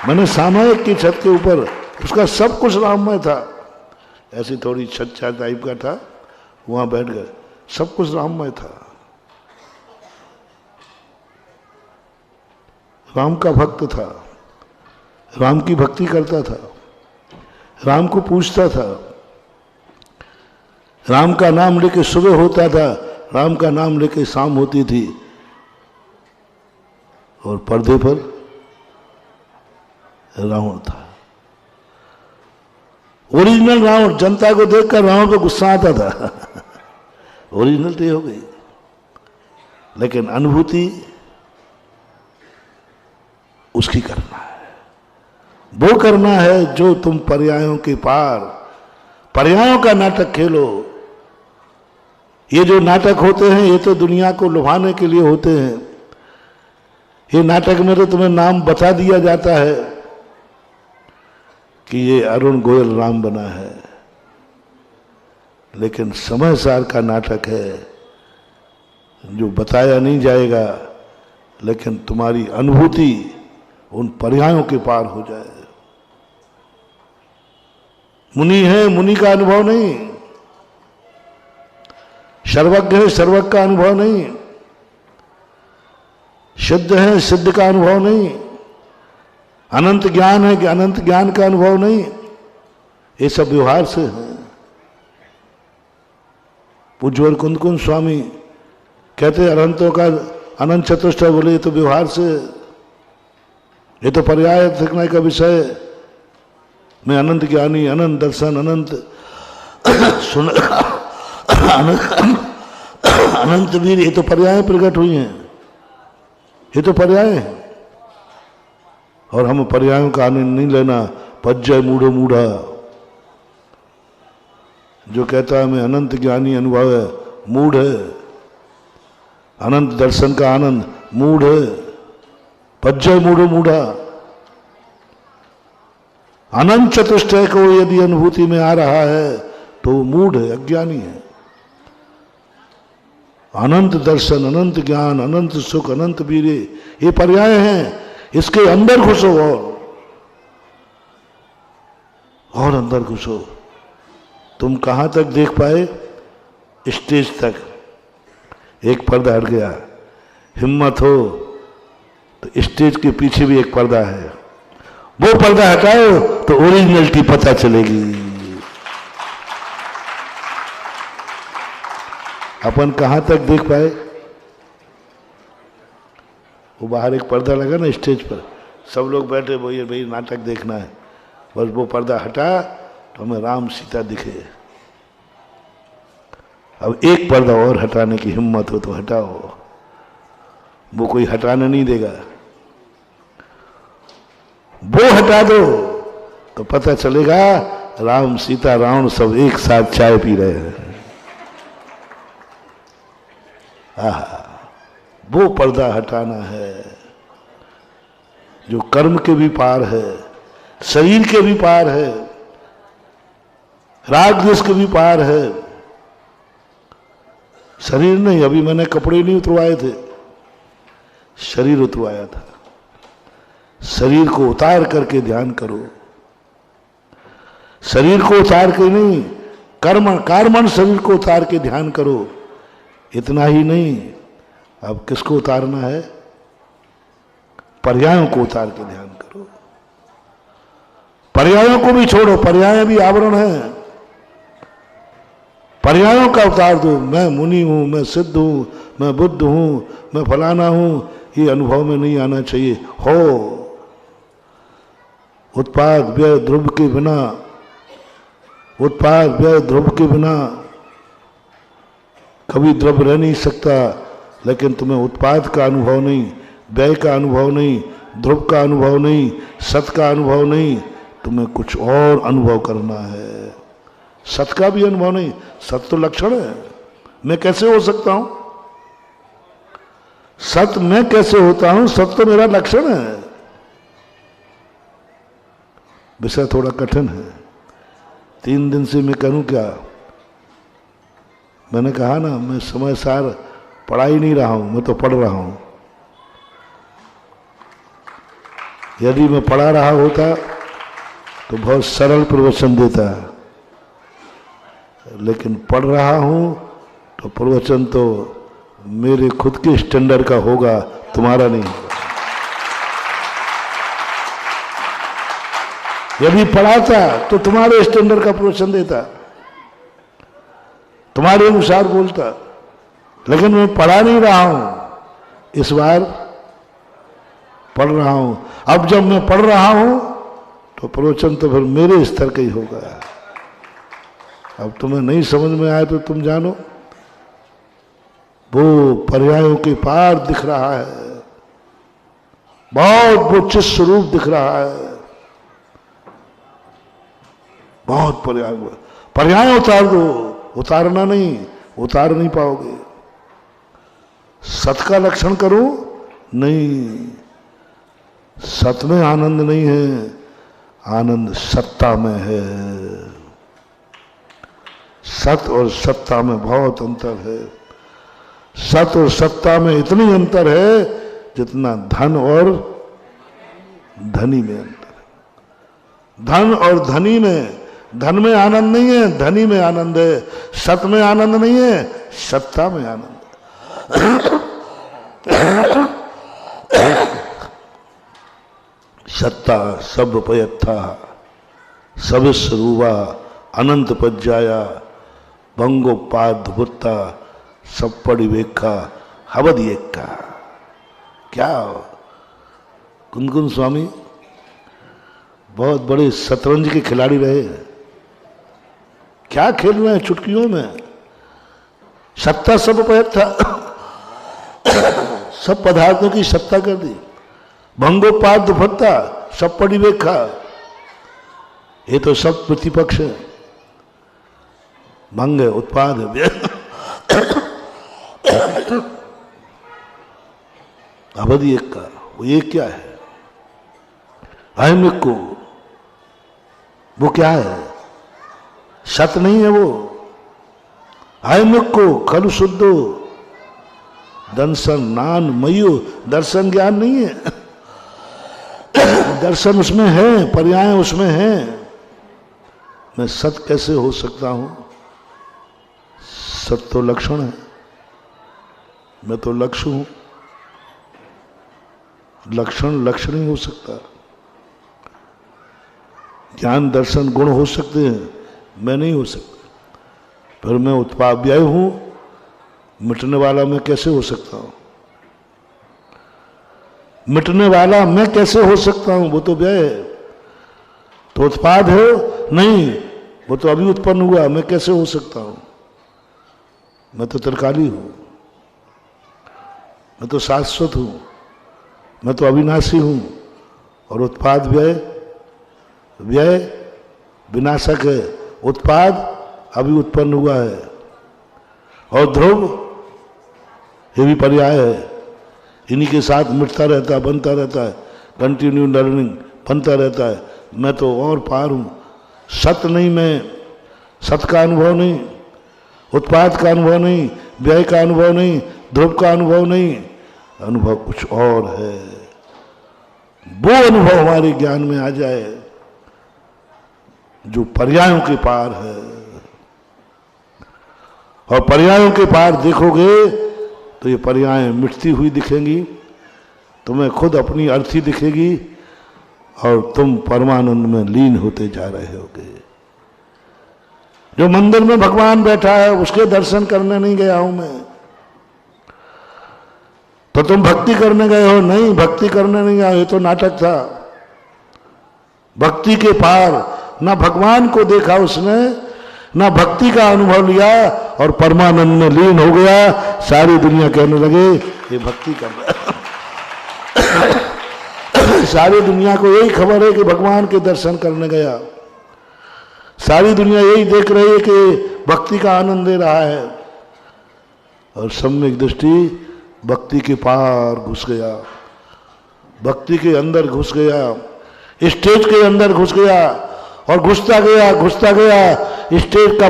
मैंने सामयिक की छत के ऊपर, उसका सब कुछ राममय था। ऐसी थोड़ी छत टाइप का था, वहां बैठ गए, सब कुछ राममय था। राम का भक्त था, राम की भक्ति करता था, राम को पूजता था, राम का नाम लेके सुबह होता था, राम का नाम लेके शाम होती थी। और पर्दे पर रावण था, ओरिजिनल रावण। जनता को देखकर रावण को गुस्सा आता था ओरिजिनल तो ये हो गई, लेकिन अनुभूति उसकी करना है, वो करना है जो तुम पर्यायों के पार, पर्यायों का नाटक खेलो, ये जो नाटक होते हैं ये तो दुनिया को लुभाने के लिए होते हैं। ये नाटक में तो तुम्हें नाम बता दिया जाता है कि ये अरुण गोयल राम बना है, लेकिन समय सार का नाटक है जो बताया नहीं जाएगा, लेकिन तुम्हारी अनुभूति उन पर्यायों के पार हो जाए। मुनि है, मुनि का अनुभव नहीं। सर्वज्ञ है, सर्वज्ञ का अनुभव नहीं। सिद्ध है, सिद्ध का अनुभव नहीं। अनंत ज्ञान है कि अनंत ज्ञान का अनुभव नहीं। ये सब व्यवहार से है। पूज्य कुंद स्वामी कहते अनंतों का अनंत चतुष्टय, बोले ये तो व्यवहार से, ये तो पर्याय सीखने का विषय में अनंत ज्ञानी, अनंत दर्शन, अनंत सुन, अनंत वीर, ये तो पर्याय प्रकट हुई हैं, ये तो पर्याय है। और हम पर्यायों का आनंद नहीं लेना। पज्जय मूढ़ो मूढ़ा, जो कहता है मैं अनंत ज्ञानी अनुभव है, मूढ़ है। अनंत दर्शन का आनंद मूढ़ है। पज्जय मूढ़ो मूढ़ा। अनंत चतुष्टय को यदि अनुभूति में आ रहा है तो वो मूढ़ है, अज्ञानी है। अनंत दर्शन, अनंत ज्ञान, अनंत सुख, अनंत वीर्य, ये पर्याय हैं। इसके अंदर घुसो और अंदर घुसो। तुम कहां तक देख पाए? स्टेज तक। एक पर्दा हट गया। हिम्मत हो तो स्टेज के पीछे भी एक पर्दा है, वो पर्दा हटाओ तो ओरिजिनलिटी पता चलेगी। अपन कहां तक देख पाए? वो बाहर एक पर्दा लगा ना स्टेज पर, सब लोग बैठे, भाई नाटक देखना है, बस वो पर्दा हटा तो हमें राम सीता दिखे। अब एक पर्दा और हटाने की हिम्मत हो तो हटाओ, वो कोई हटाने नहीं देगा। वो हटा दो तो पता चलेगा राम सीता रावण सब एक साथ चाय पी रहे हैं। वो पर्दा हटाना है जो कर्म के भी पार है, शरीर के भी पार है, राग द्वेष के भी पार है। शरीर नहीं, अभी मैंने कपड़े नहीं उतरवाए थे, शरीर उतरवाया था। शरीर को उतार करके ध्यान करो। शरीर को उतार के नहीं, कर्मण शरीर को उतार के ध्यान करो। इतना ही नहीं, अब किसको उतारना है? पर्यायों को उतार के ध्यान करो। पर्यायों को भी छोड़ो, पर्याय भी आवरण है। पर्यायों का उतार दो। मैं मुनि हूं, मैं सिद्ध हूं, मैं बुद्ध हूं, मैं फलाना हूं, ये अनुभव में नहीं आना चाहिए। हो उत्पाद व्यय ध्रुव के बिना, उत्पाद व्यय ध्रुव के बिना कभी द्रव्य रह नहीं सकता। लेकिन तुम्हें उत्पाद का अनुभव नहीं, व्यय का अनुभव नहीं, ध्रुव का अनुभव नहीं, सत का अनुभव नहीं, तुम्हें कुछ और अनुभव करना है। सत का भी अनुभव नहीं, सत तो लक्षण है। मैं कैसे हो सकता हूं? सत मैं कैसे होता हूं? सत तो मेरा लक्षण है। विषय थोड़ा कठिन है। 3 दिन से मैं करूं क्या? मैंने कहा ना, मैं समय सार पढ़ा ही नहीं रहा हूं, मैं तो पढ़ रहा हूं। यदि मैं पढ़ा रहा होता तो बहुत सरल प्रवचन देता, लेकिन पढ़ रहा हूं तो प्रवचन तो मेरे खुद के स्टैंडर्ड का होगा, तुम्हारा नहीं होगा। यदि पढ़ाता तो तुम्हारे स्टैंडर्ड का प्रवचन देता, तुम्हारे अनुसार बोलता, लेकिन मैं पढ़ा नहीं रहा हूं। इस बार पढ़ रहा हूं। अब जब मैं पढ़ रहा हूं तो प्रवचन तो फिर मेरे स्तर का ही होगा। अब तुम्हें नहीं समझ में आए तो तुम जानो, वो पर्यायों के पार दिख रहा है, बहुत वो चित स्वरूप दिख रहा है। बहुत पर्याय उतार दो, उतारना नहीं, उतार नहीं पाओगे। सत का लक्षण करो, नहीं, सत में आनंद नहीं है, आनंद सत्ता में है। सत और सत्ता में बहुत अंतर है। सत और सत्ता में इतनी अंतर है जितना धन और धनी में अंतर है। धन और धनी में, धन में आनंद नहीं है, धनी में आनंद है। सत में आनंद नहीं है, सत्ता में आनंद है। सत्ता सब पयत्था सविस्वरूपा अनंत पज्जाया बंगोपाध्भुता सब परिवेखा हवदिएक्का। क्या कुंदकुंद स्वामी बहुत बड़े शतरंज के खिलाड़ी रहे। क्या खेल रहे हैं चुटकियों में। सत्ता सब पयत्था, सब पदार्थों की सत्ता कर दी। भंगोपाध्भुता सब परिवेखा, ये तो सब प्रतिपक्ष है। भंग है, उत्पाद है, अवधि एक का। वो ये क्या है? अहम एक को, वो क्या है? सत नहीं है वो। अहम एक को खलु शुद्धो दर्शन नान मयो, दर्शन ज्ञान नहीं है। दर्शन उसमें है, पर्याय उसमें है। मैं सत कैसे हो सकता हूं? सत तो लक्षण है, मैं तो लक्ष्य हूं। लक्षण लक्ष्य नहीं हो सकता। ज्ञान दर्शन गुण हो सकते हैं, मैं नहीं हो सकता। फिर मैं उत्पाद्य हूं, मिटने वाला मैं कैसे हो सकता हूं? मिटने वाला मैं कैसे हो सकता हूं? वो तो व्यय है। तो उत्पाद है नहीं, वो तो अभी उत्पन्न हुआ, मैं कैसे हो सकता हूं? मैं तो त्रिकाली हूं, मैं तो शाश्वत हूं, मैं तो अविनाशी हूं। और उत्पाद व्यय, व्यय विनाशक है, उत्पाद अभी उत्पन्न हुआ है। और ध्रुव ये भी पर्याय है, इन्हीं के साथ मिटता रहता है, बनता रहता है, कंटिन्यू लर्निंग बनता रहता है। मैं तो और पार हूं। सत नहीं मैं, सत का अनुभव नहीं, उत्पाद का अनुभव नहीं, व्यय का अनुभव नहीं, ध्रुव का अनुभव नहीं, अनुभव कुछ और है। वो अनुभव हमारे ज्ञान में आ जाए जो पर्यायों के पार है। और पर्यायों के पार देखोगे तो ये पर्याय मिटती हुई दिखेंगी, तुम्हें खुद अपनी अर्थी दिखेगी और तुम परमानंद में लीन होते जा रहे होगे। जो मंदिर में भगवान बैठा है उसके दर्शन करने नहीं गया हूं मैं, तो तुम भक्ति करने गए हो? नहीं, भक्ति करने नहीं गए, ये तो नाटक था। भक्ति के पार ना भगवान को देखा उसने, ना भक्ति का अनुभव लिया, और परमानंद में लीन हो गया। सारी दुनिया कहने लगे ये भक्ति कर रहा है। सारी दुनिया को यही खबर है कि भगवान के दर्शन करने गया। सारी दुनिया यही देख रही है कि भक्ति का आनंद ले रहा है। और सम्यक दृष्टि भक्ति के पार घुस गया, भक्ति के अंदर घुस गया, स्टेज के अंदर घुस गया, और घुसता गया घुसता गया, स्टेज का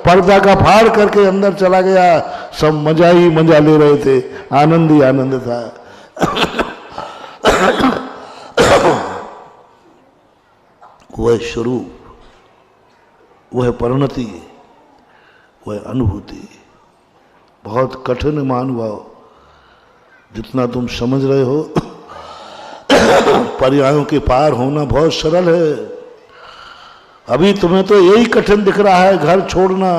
पर्दा का फाड़ करके अंदर चला गया। सब मजा ही मजा ले रहे थे, आनंद ही आनंद था। वह स्वरूप, वह परिणति, वह अनुभूति बहुत कठिन मानभाव। जितना तुम समझ रहे हो पर्यायों के पार होना बहुत सरल है। अभी तुम्हें तो यही कठिन दिख रहा है, घर छोड़ना।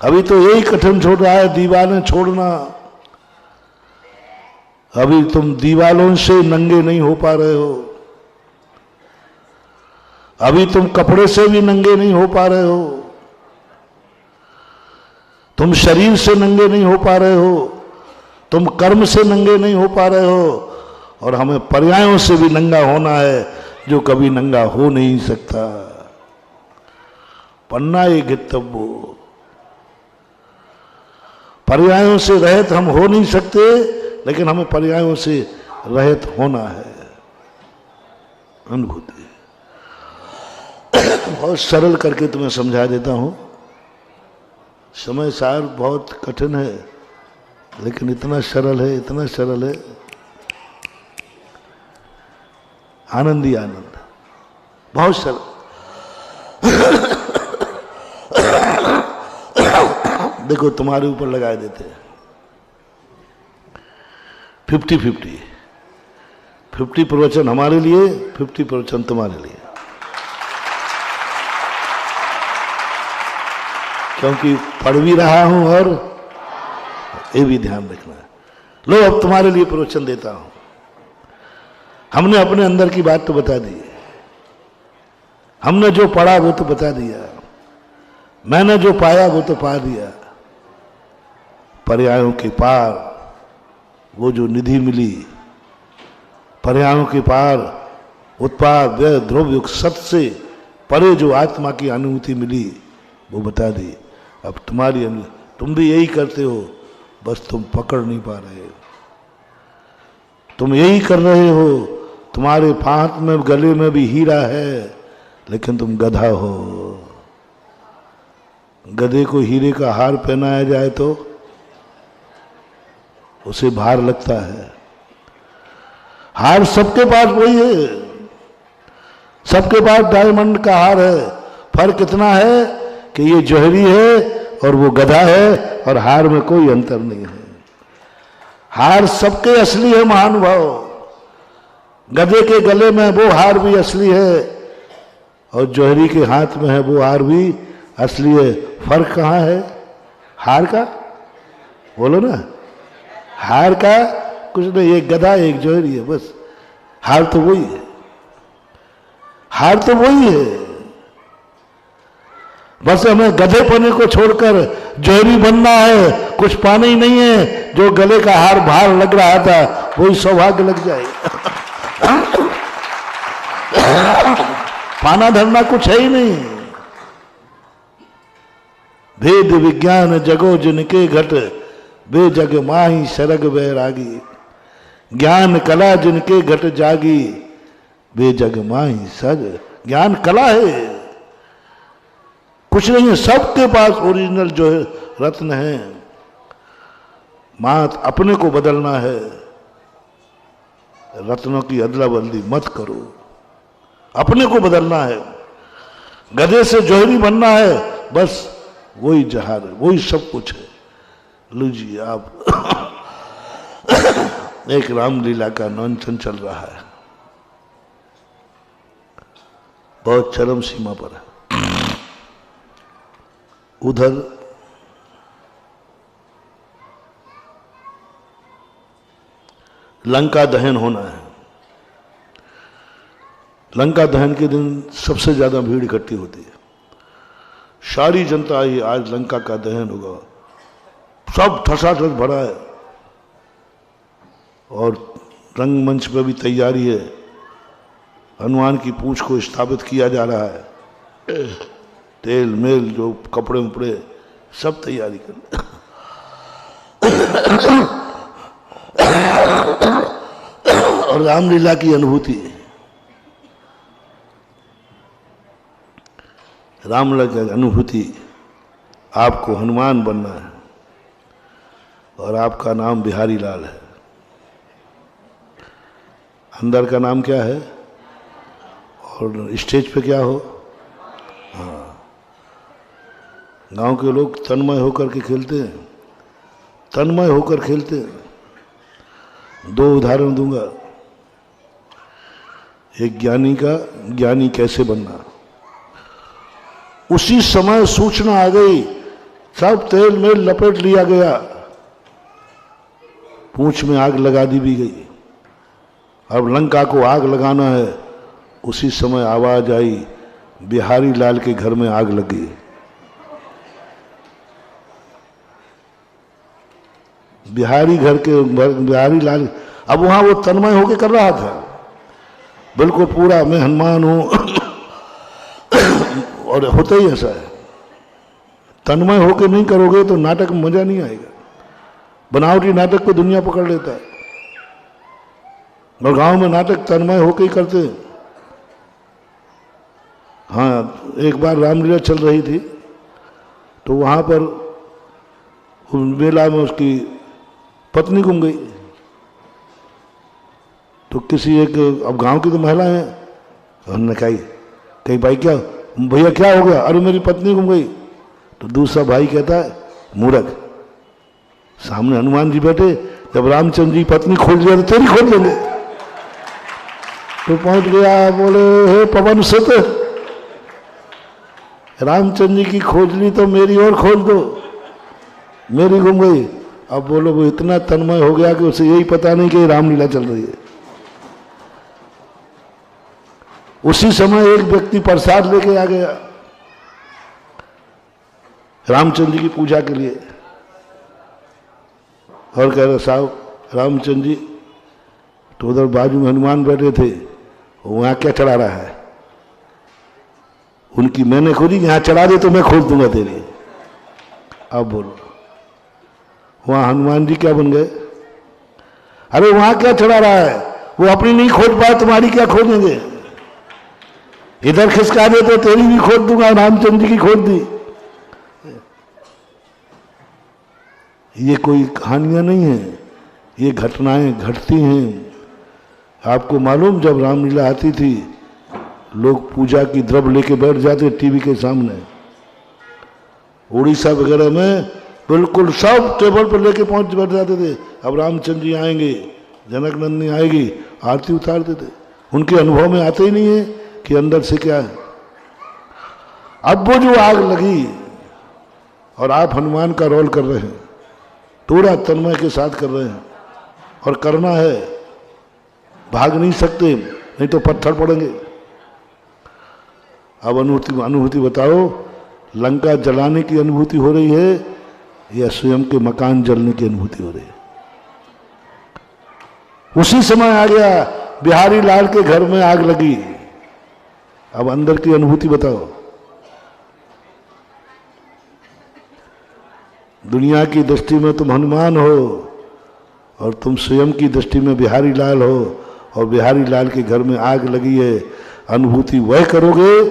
अभी तो यही कठिन छोड़ रहा है, दीवारें छोड़ना। अभी तुम दीवालों से नंगे नहीं हो पा रहे हो। अभी तुम कपड़े से भी नंगे नहीं हो पा रहे हो। तुम शरीर से नंगे नहीं हो पा रहे हो। तुम कर्म से नंगे नहीं हो पा रहे हो। और हमें पर्यायों से भी नंगा होना है, जो कभी नंगा हो नहीं सकता। पन्नाए गित्तव्यो। पर्यायों से रहित हम हो नहीं सकते, लेकिन हमें पर्यायों से रहित होना है। अनुभूति बहुत सरल करके तुम्हें समझा देता हूं। समय सार बहुत कठिन है, लेकिन इतना सरल है, इतना सरल है, आनंद ही आनंद, बहुत सरल। देखो तुम्हारे ऊपर लगा देते हैं 50-50, 50 प्रवचन हमारे लिए, 50 प्रवचन तुम्हारे लिए, क्योंकि पढ़ भी रहा हूं और ये भी ध्यान रखना है। लो अब तुम्हारे लिए प्रवचन देता हूं। हमने अपने अंदर की बात तो बता दी, हमने जो पढ़ा वो तो बता दिया, मैंने जो पाया वो तो पा दिया। पर्यायों के पार वो जो निधि मिली, पर्यायों के पार उत्पाद व्यय द्रव्य सत से परे जो आत्मा की अनुभूति मिली वो बता दी। अब तुम्हारी तुम भी यही करते हो, बस तुम पकड़ नहीं पा रहे हो। तुम यही कर रहे हो, तुम्हारे हाथ में गले में भी हीरा है, लेकिन तुम गधा हो। गधे को हीरे का हार पहनाया जाए तो उसे भार लगता है। हार सबके पास वही है, सबके पास डायमंड का हार है। फर्क इतना है कि ये जौहरी है और वो गधा है, और हार में कोई अंतर नहीं है। हार सबके असली है महानुभाव। गधे के गले में वो हार भी असली है, और जौहरी के हाथ में है वो हार भी असली है। फर्क कहाँ है हार का? बोलो ना। हार का कुछ नहीं, एक गधा एक जौहरी है, बस। हार तो वही है, हार तो वही है। बस हमें गधेपने को छोड़कर जौहरी बनना है, कुछ पाना ही नहीं है। जो गले का हार भार लग रहा था वही सौभाग्य लग जाए। पाना धरना कुछ है ही नहीं। भेद विज्ञान जगो जिनके घट, बे जग माही सरग बैरागी। ज्ञान कला जिनके घट जागी, बे जग माही सग। ज्ञान कला है, कुछ नहीं है। सबके पास ओरिजिनल जो है रत्न है। मात अपने को बदलना है, रत्नों की अदला बदली मत करो। अपने को बदलना है, गधे से जौहरी बनना है, बस वही जहार है, वही सब कुछ है। लीजिए आप एक रामलीला का मंचन चल रहा है, बहुत चरम सीमा पर है। उधर लंका दहन होना है। लंका दहन के दिन सबसे ज्यादा भीड़ इकट्ठी होती है। सारी जनता आई, आज लंका का दहन होगा, सब ठसाठस भरा है। और रंगमंच पर भी तैयारी है, हनुमान की पूंछ को स्थापित किया जा रहा है। तेल मेल जो कपड़े उपड़े सब तैयारी कर। और रामलीला की अनुभूति, रामलीला की अनुभूति, आपको हनुमान बनना है और आपका नाम बिहारी लाल है। अंदर का नाम क्या है और स्टेज पे क्या हो? हाँ, गांव के लोग तन्मय होकर के खेलते हैं, तन्मय होकर खेलते हैं। दो उदाहरण दूंगा। एक ज्ञानी का, ज्ञानी कैसे बनना। उसी समय सूचना आ गई, सब तेल में लपेट लिया गया, पूंछ में आग लगा दी भी गई। अब लंका को आग लगाना है। उसी समय आवाज आई, बिहारी लाल के घर में आग लग गई। बिहारी लाल, अब वहां वो तन्मय होकर कर रहा था, बिल्कुल पूरा मैं हनुमान हूं। और होता ही ऐसा है, तन्मय होकर नहीं करोगे तो नाटक में मजा नहीं आएगा। बनावटी नाटक को दुनिया पकड़ लेता है, और गांव में नाटक तन्मय होकर ही करते हैं। हाँ, एक बार रामलीला चल रही थी तो वहां पर उस मेला में उसकी पत्नी गुम गई। तो किसी एक, अब गांव की तो महिला है, उन्होंने कही भाई क्या भैया क्या हो गया? अरे मेरी पत्नी गुम गई। तो दूसरा भाई कहता है मूर्ख, सामने हनुमान जी बैठे, जब रामचंद्र जी पत्नी खोज लिया तो तेरी खोज लेंगे। तो पहुंच गया, बोले हे पवन सुत, रामचंद्र जी की खोज ली तो मेरी और खोज दो, मेरी गुम गई। अब बोलो वो इतना तन्मय हो गया कि उसे यही पता नहीं कि रामलीला चल रही है। उसी समय एक व्यक्ति प्रसाद लेके आ गया रामचंद्र जी की पूजा के लिए, और कह रहे साहब रामचंद्र जी तो उधर बाजू में हनुमान बैठे थे, वहां क्या चढ़ा रहा है? उनकी मैंने खोजी, यहां चढ़ा दे तो मैं खोज दूंगा तेरी। अब बोलो वहां हनुमान जी क्या बन गए? अरे वहां क्या चढ़ा रहा है? वो अपनी नहीं खोज पाए, तुम्हारी क्या खोजेंगे? इधर खिसका दे तो तेरी भी खोज दूंगा। रामचंद्र जी की खोज दी। ये कोई कहानियां नहीं है, ये घटनाएं घटती हैं। आपको मालूम, जब रामलीला आती थी लोग पूजा की द्रव्य लेके बैठ जाते टीवी के सामने। उड़ीसा वगैरह में बिल्कुल सब टेबल पर लेके पहुंच बैठ जाते थे। अब रामचंद्र जी आएंगे, जनक नंदिनी आएगी, आरती उतारते थे। उनके अनुभव में आते ही नहीं है कि अंदर से क्या है। अब वो जो आग लगी और आप हनुमान का रोल कर रहे हैं, थोड़ा तन्मय के साथ कर रहे हैं, और करना है, भाग नहीं सकते, नहीं तो पत्थर पड़ेंगे। अब अनुभूति बताओ, लंका जलाने की अनुभूति हो रही है या स्वयं के मकान जलने की अनुभूति हो रही है? उसी समय आ गया बिहारी लाल के घर में आग लगी। अब अंदर की अनुभूति बताओ। दुनिया की दृष्टि में तुम हनुमान हो और तुम स्वयं की दृष्टि में बिहारी लाल हो, और बिहारी लाल के घर में आग लगी है। अनुभूति वह करोगे,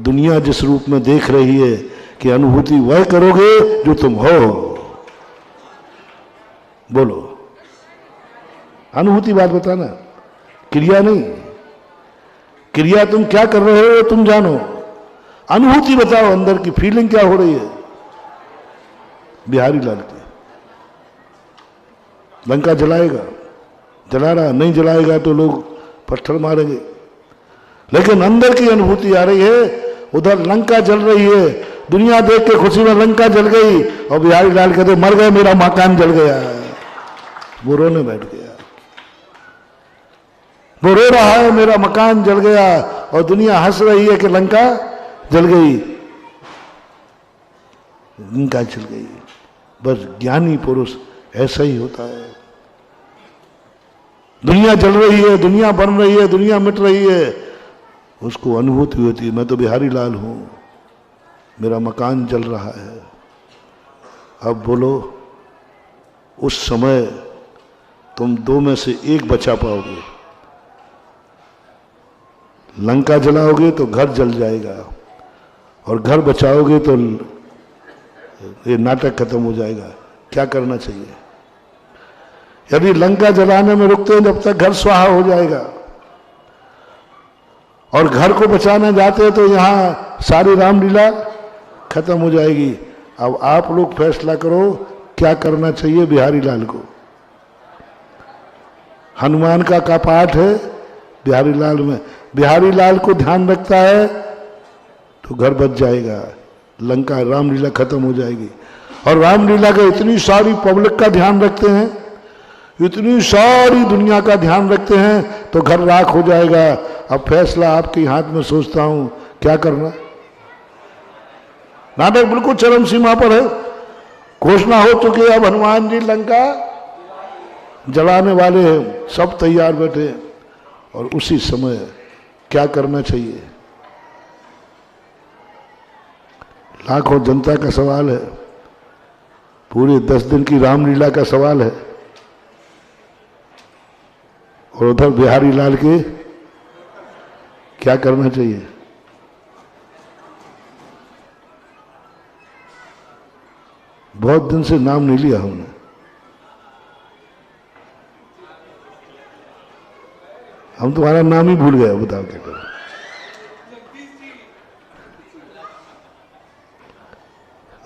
दुनिया जिस रूप में देख रही है, कि अनुभूति वह करोगे जो तुम हो। बोलो, अनुभूति बात बताना, क्रिया नहीं। क्रिया तुम क्या कर रहे हो तुम जानो, अनुभूति बताओ, अंदर की फीलिंग क्या हो रही है। बिहारी लाल की लंका जलाएगा, जला रहा, नहीं जलाएगा तो लोग पत्थर मारेंगे, लेकिन अंदर की अनुभूति आ रही है। उधर लंका जल रही है, दुनिया देख के खुशी में लंका जल गई, और बिहारी लाल कहते मर गए, मेरा मकान जल गया। वो रोने बैठ गया, वो रो रहा है मेरा मकान जल गया, और दुनिया हंस रही है कि लंका जल गई, लंका जल गई। बस ज्ञानी पुरुष ऐसा ही होता है। दुनिया जल रही है, दुनिया बन रही है, दुनिया मिट रही है, उसको अनुभूति होती है मैं तो बिहारी लाल हूं, मेरा मकान जल रहा है। अब बोलो, उस समय तुम दो में से एक बचा पाओगे। लंका जलाओगे तो घर जल जाएगा, और घर बचाओगे तो ये नाटक खत्म हो जाएगा। क्या करना चाहिए? यदि लंका जलाने में रुकते हैं जब तक घर स्वाहा हो जाएगा, और घर को बचाने जाते हैं तो यहां सारी रामलीला खत्म हो जाएगी। अब आप लोग फैसला करो क्या करना चाहिए बिहारी लाल को। हनुमान का पाठ है बिहारी लाल में, बिहारी लाल को ध्यान रखता है तो घर बच जाएगा, लंका रामलीला खत्म हो जाएगी। और रामलीला का इतनी सारी पब्लिक का ध्यान रखते हैं, इतनी सारी दुनिया का ध्यान रखते हैं तो घर राख हो जाएगा। अब फैसला आपके हाथ में, सोचता हूं क्या करना। नाटक बिल्कुल चरम सीमा पर है, घोषणा हो चुकी है, अब हनुमान जी लंका जलाने वाले हैं, सब तैयार बैठे हैं, और उसी समय क्या करना चाहिए? लाखों जनता का सवाल है, पूरे 10 दिन की रामलीला का सवाल है, और उधर बिहारी लाल के क्या करना चाहिए। बहुत दिन से नाम नहीं लिया हमने। हम तुम्हारा नाम ही भूल गए, बताओ क्या करें।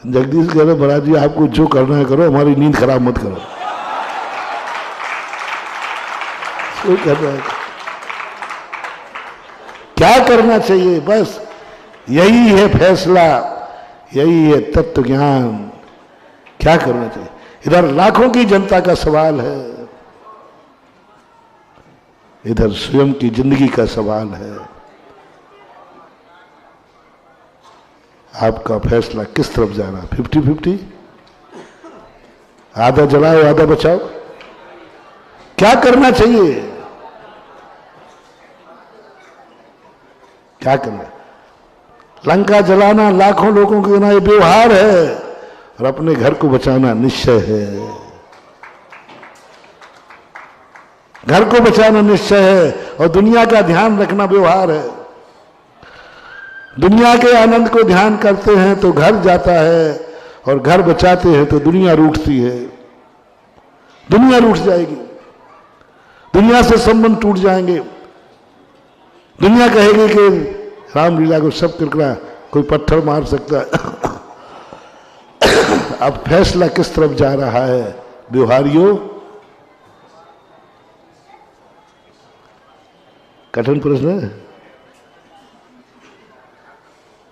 जगदीश कह रहे महाराज जी आपको जो करना है करो, हमारी नींद खराब मत करो। कर रहा है क्या करना चाहिए, बस यही है फैसला, यही है तत्व ज्ञान। क्या करना चाहिए, इधर लाखों की जनता का सवाल है, इधर स्वयं की जिंदगी का सवाल है। आपका फैसला किस तरफ जा रहा है? 50-50, आधा जलाओ आधा बचाओ, क्या करना चाहिए, क्या करना? लंका जलाना लाखों लोगों के ना ये व्यवहार है, और अपने घर को बचाना निश्चय है। घर को बचाना निश्चय है, और दुनिया का ध्यान रखना व्यवहार है। दुनिया के आनंद को ध्यान करते हैं तो घर जाता है, और घर बचाते हैं तो दुनिया रूठती है। दुनिया रूठ जाएगी, दुनिया से संबंध टूट जाएंगे। दुनिया कहेगी कि रामलीला को सब किरकिरा, कोई पत्थर मार सकता है। अब फैसला किस तरफ जा रहा है व्यवहारियों? कठिन प्रश्न है,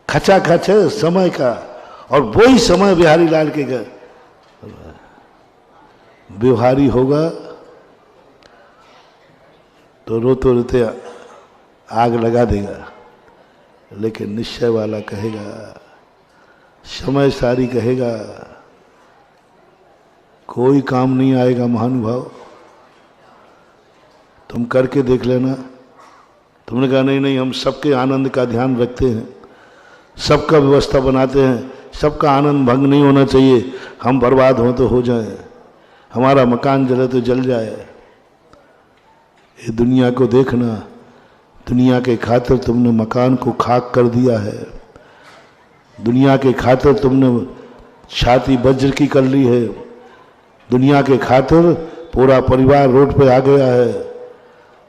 खचाखच है समय का, और वही समय बिहारी लाल के घर व्यवहारी होगा तो रोते रोते आग लगा देगा, लेकिन निश्चय वाला कहेगा, समय सारी कहेगा, कोई काम नहीं आएगा महानुभाव, तुम करके देख लेना। तुमने कहा नहीं नहीं हम सबके आनंद का ध्यान रखते हैं, सबका व्यवस्था बनाते हैं, सबका आनंद भंग नहीं होना चाहिए, हम बर्बाद हो तो हो जाए, हमारा मकान जले तो जल जाए। ये दुनिया को देखना, दुनिया के खातिर तुमने मकान को खाक कर दिया है, दुनिया के खातिर तुमने छाती वज्र की कर ली है, दुनिया के खातिर पूरा परिवार रोड पे आ गया है।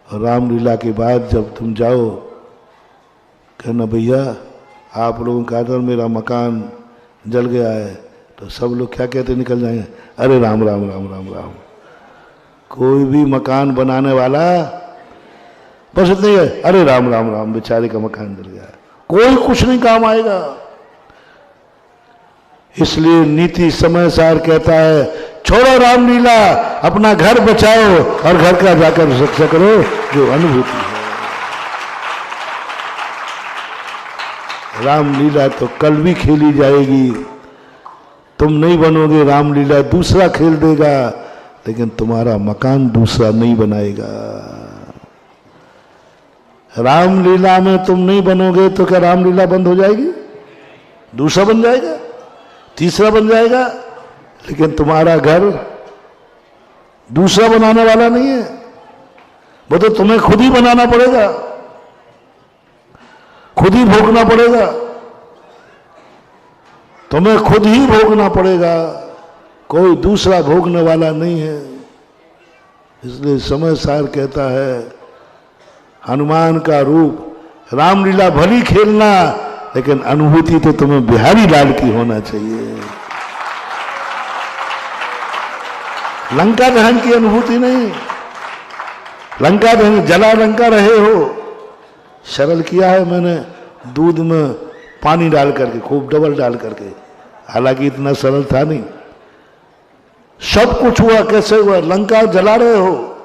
और रामलीला के बाद जब तुम जाओ कहना भैया आप लोगों के खातिर मेरा मकान जल गया है, तो सब लोग क्या कहते निकल जाएंगे, अरे राम राम राम राम राम। कोई भी मकान बनाने वाला बस इतनी है, अरे राम राम राम बेचारे का मकान जल गया, कोई कुछ नहीं काम आएगा। इसलिए नीति समय सार कहता है छोड़ो रामलीला, अपना घर बचाओ और घर का जाकर रक्षा करो जो अनुभूति है। रामलीला तो कल भी खेली जाएगी, तुम नहीं बनोगे रामलीला दूसरा खेल देगा, लेकिन तुम्हारा मकान दूसरा नहीं बनाएगा। रामलीला में तुम नहीं बनोगे तो क्या रामलीला बंद हो जाएगी? दूसरा बन जाएगा, तीसरा बन जाएगा, लेकिन तुम्हारा घर दूसरा बनाने वाला नहीं है, वो तो तुम्हें खुद ही बनाना पड़ेगा, खुद ही भोगना पड़ेगा, तुम्हें खुद ही भोगना पड़ेगा, कोई दूसरा भोगने वाला नहीं है। इसलिए समय सार कहता है हनुमान का रूप रामलीला भली खेलना, लेकिन अनुभूति तो तुम्हें बिहारी लाल की होना चाहिए, लंका दहन की अनुभूति नहीं। लंका दहन जला लंका रहे हो, सरल किया है मैंने, दूध में पानी डाल करके खूब डबल डाल करके, हालांकि इतना सरल था नहीं। सब कुछ हुआ, कैसे हुआ? लंका जला रहे हो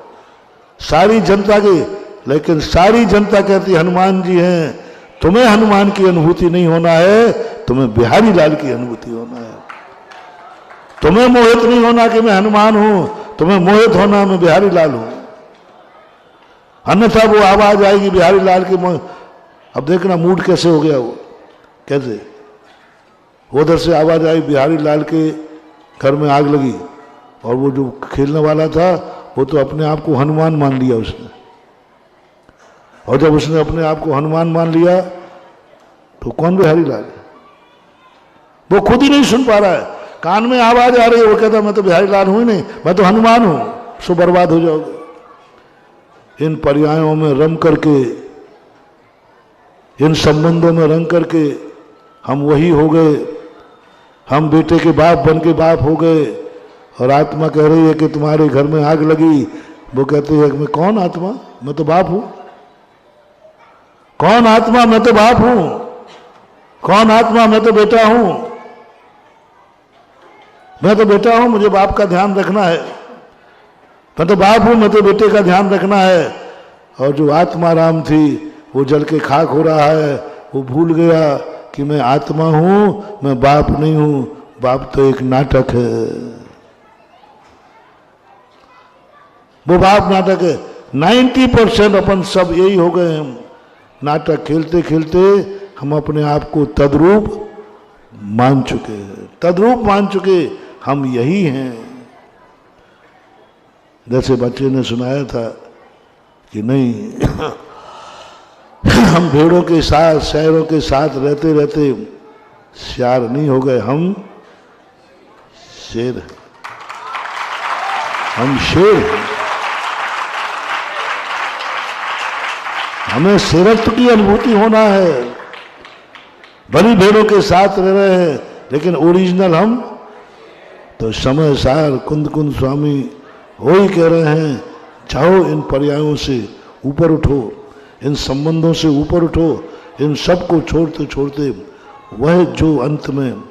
सारी जनता की, लेकिन सारी जनता कहती हनुमान जी हैं, तुम्हें हनुमान की अनुभूति नहीं होना है, तुम्हें बिहारी लाल की अनुभूति होना है। तुम्हें मोहित नहीं होना कि मैं हनुमान हूं, तुम्हें मोहित होना मैं बिहारी लाल हूं, अन्यथा वो आवाज आएगी बिहारी लाल की। अब देखना मूड कैसे हो गया, वो कैसे उधर से आवाज आई बिहारी लाल के घर में आग लगी, और वो जो खेलने वाला था वो तो अपने आप को हनुमान मान लिया उसने। और जब उसने अपने आप को हनुमान मान लिया तो कौन बिहारी लाल? वो खुद ही नहीं सुन पा रहा है, कान में आवाज आ रही है, वो कहता मैं तो बिहारी लाल हूं ही नहीं, मैं तो हनुमान हूं। सो बर्बाद हो जाओगे। इन पर्यायों में रम करके, इन संबंधों में रंग करके हम वही हो गए, हम बेटे के बाप बन के बाप हो गए। और आत्मा कह रही है कि तुम्हारे घर में आग लगी, वो कहते हैं मैं कौन आत्मा, मैं तो बाप हूं। कौन आत्मा, मैं तो बाप हूं। कौन आत्मा, मैं तो बेटा हूं। मैं तो बेटा हूं, मुझे बाप का ध्यान रखना है। मैं तो बाप हूं, मैं तो बेटे का ध्यान रखना है। और जो आत्मा राम थी वो जल के खाक हो रहा है। वो भूल गया कि मैं आत्मा हूं, मैं बाप नहीं हूं। बाप तो एक नाटक है, वो बाप नाटक है। 90% अपन सब यही हो गए हैं। नाटक खेलते खेलते हम अपने आप को तद्रूप मान चुके हैं, तद्रूप मान चुके हम यही हैं। जैसे बच्चे ने सुनाया था कि नहीं हम भेड़ों के साथ, शहरों के साथ रहते रहते श्यार नहीं हो गए, हम शेर हैं। हम शेर हैं। हमें शेरत्व की अनुभूति होना है। भली भेड़ों के साथ रह रहे हैं लेकिन ओरिजिनल हम तो समय सार कुंद कुंद स्वामी हो ही कह रहे हैं, जाओ इन पर्यायों से ऊपर उठो, इन संबंधों से ऊपर उठो, इन सब को छोड़ते छोड़ते वह जो अंत में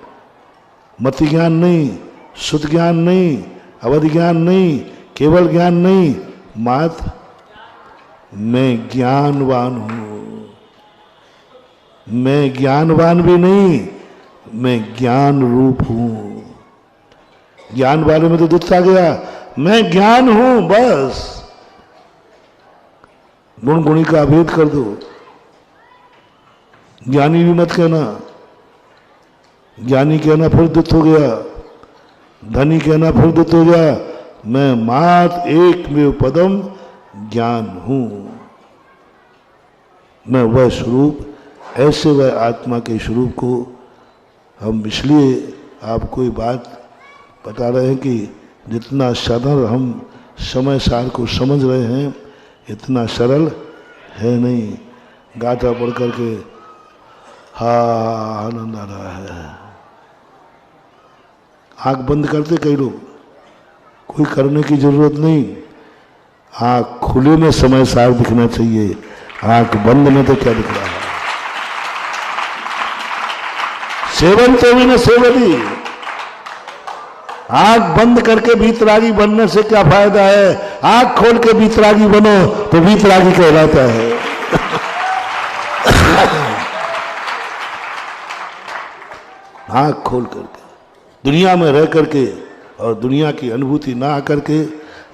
मति ज्ञान नहीं, शुद्ध ज्ञान नहीं, अवधि ज्ञान नहीं, केवल ज्ञान नहीं, मात्र मैं ज्ञानवान हूं। मैं ज्ञानवान भी नहीं, मैं ज्ञान रूप हूं। ज्ञान वाले में तो दुख आ गया, मैं ज्ञान हूं बस। गुण गुणी का अभेद कर दो। ज्ञानी भी मत कहना, ज्ञानी कहना फिर दुख हो गया, धनी कहना फिर दुख हो गया। मैं मात्र एक में पदम ज्ञान हूं। मैं वह स्वरूप, ऐसे वह आत्मा के स्वरूप को हम इसलिए आपको ये बात बता रहे हैं कि जितना सरल हम समय सार को समझ रहे हैं इतना सरल है नहीं। गाथा पढ़ करके हा आनंद आ रहा है। आंख बंद करते कई लोग, कोई करने की जरूरत नहीं। आंख खुले में समय सार दिखना चाहिए, आंख बंद में तो क्या दिख रहा है। सेवन तो भी न सेवदी। आंख बंद करके बीतरागी बनने से क्या फायदा है? आंख खोल के बीतरागी बनो तो बीतरागी कहलाता है। आंख खोल करके दुनिया में रह करके और दुनिया की अनुभूति ना आकर के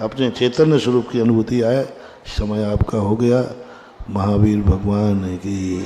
अपने चैतन्य स्वरूप की अनुभूति आए। समय आपका हो गया। महावीर भगवान की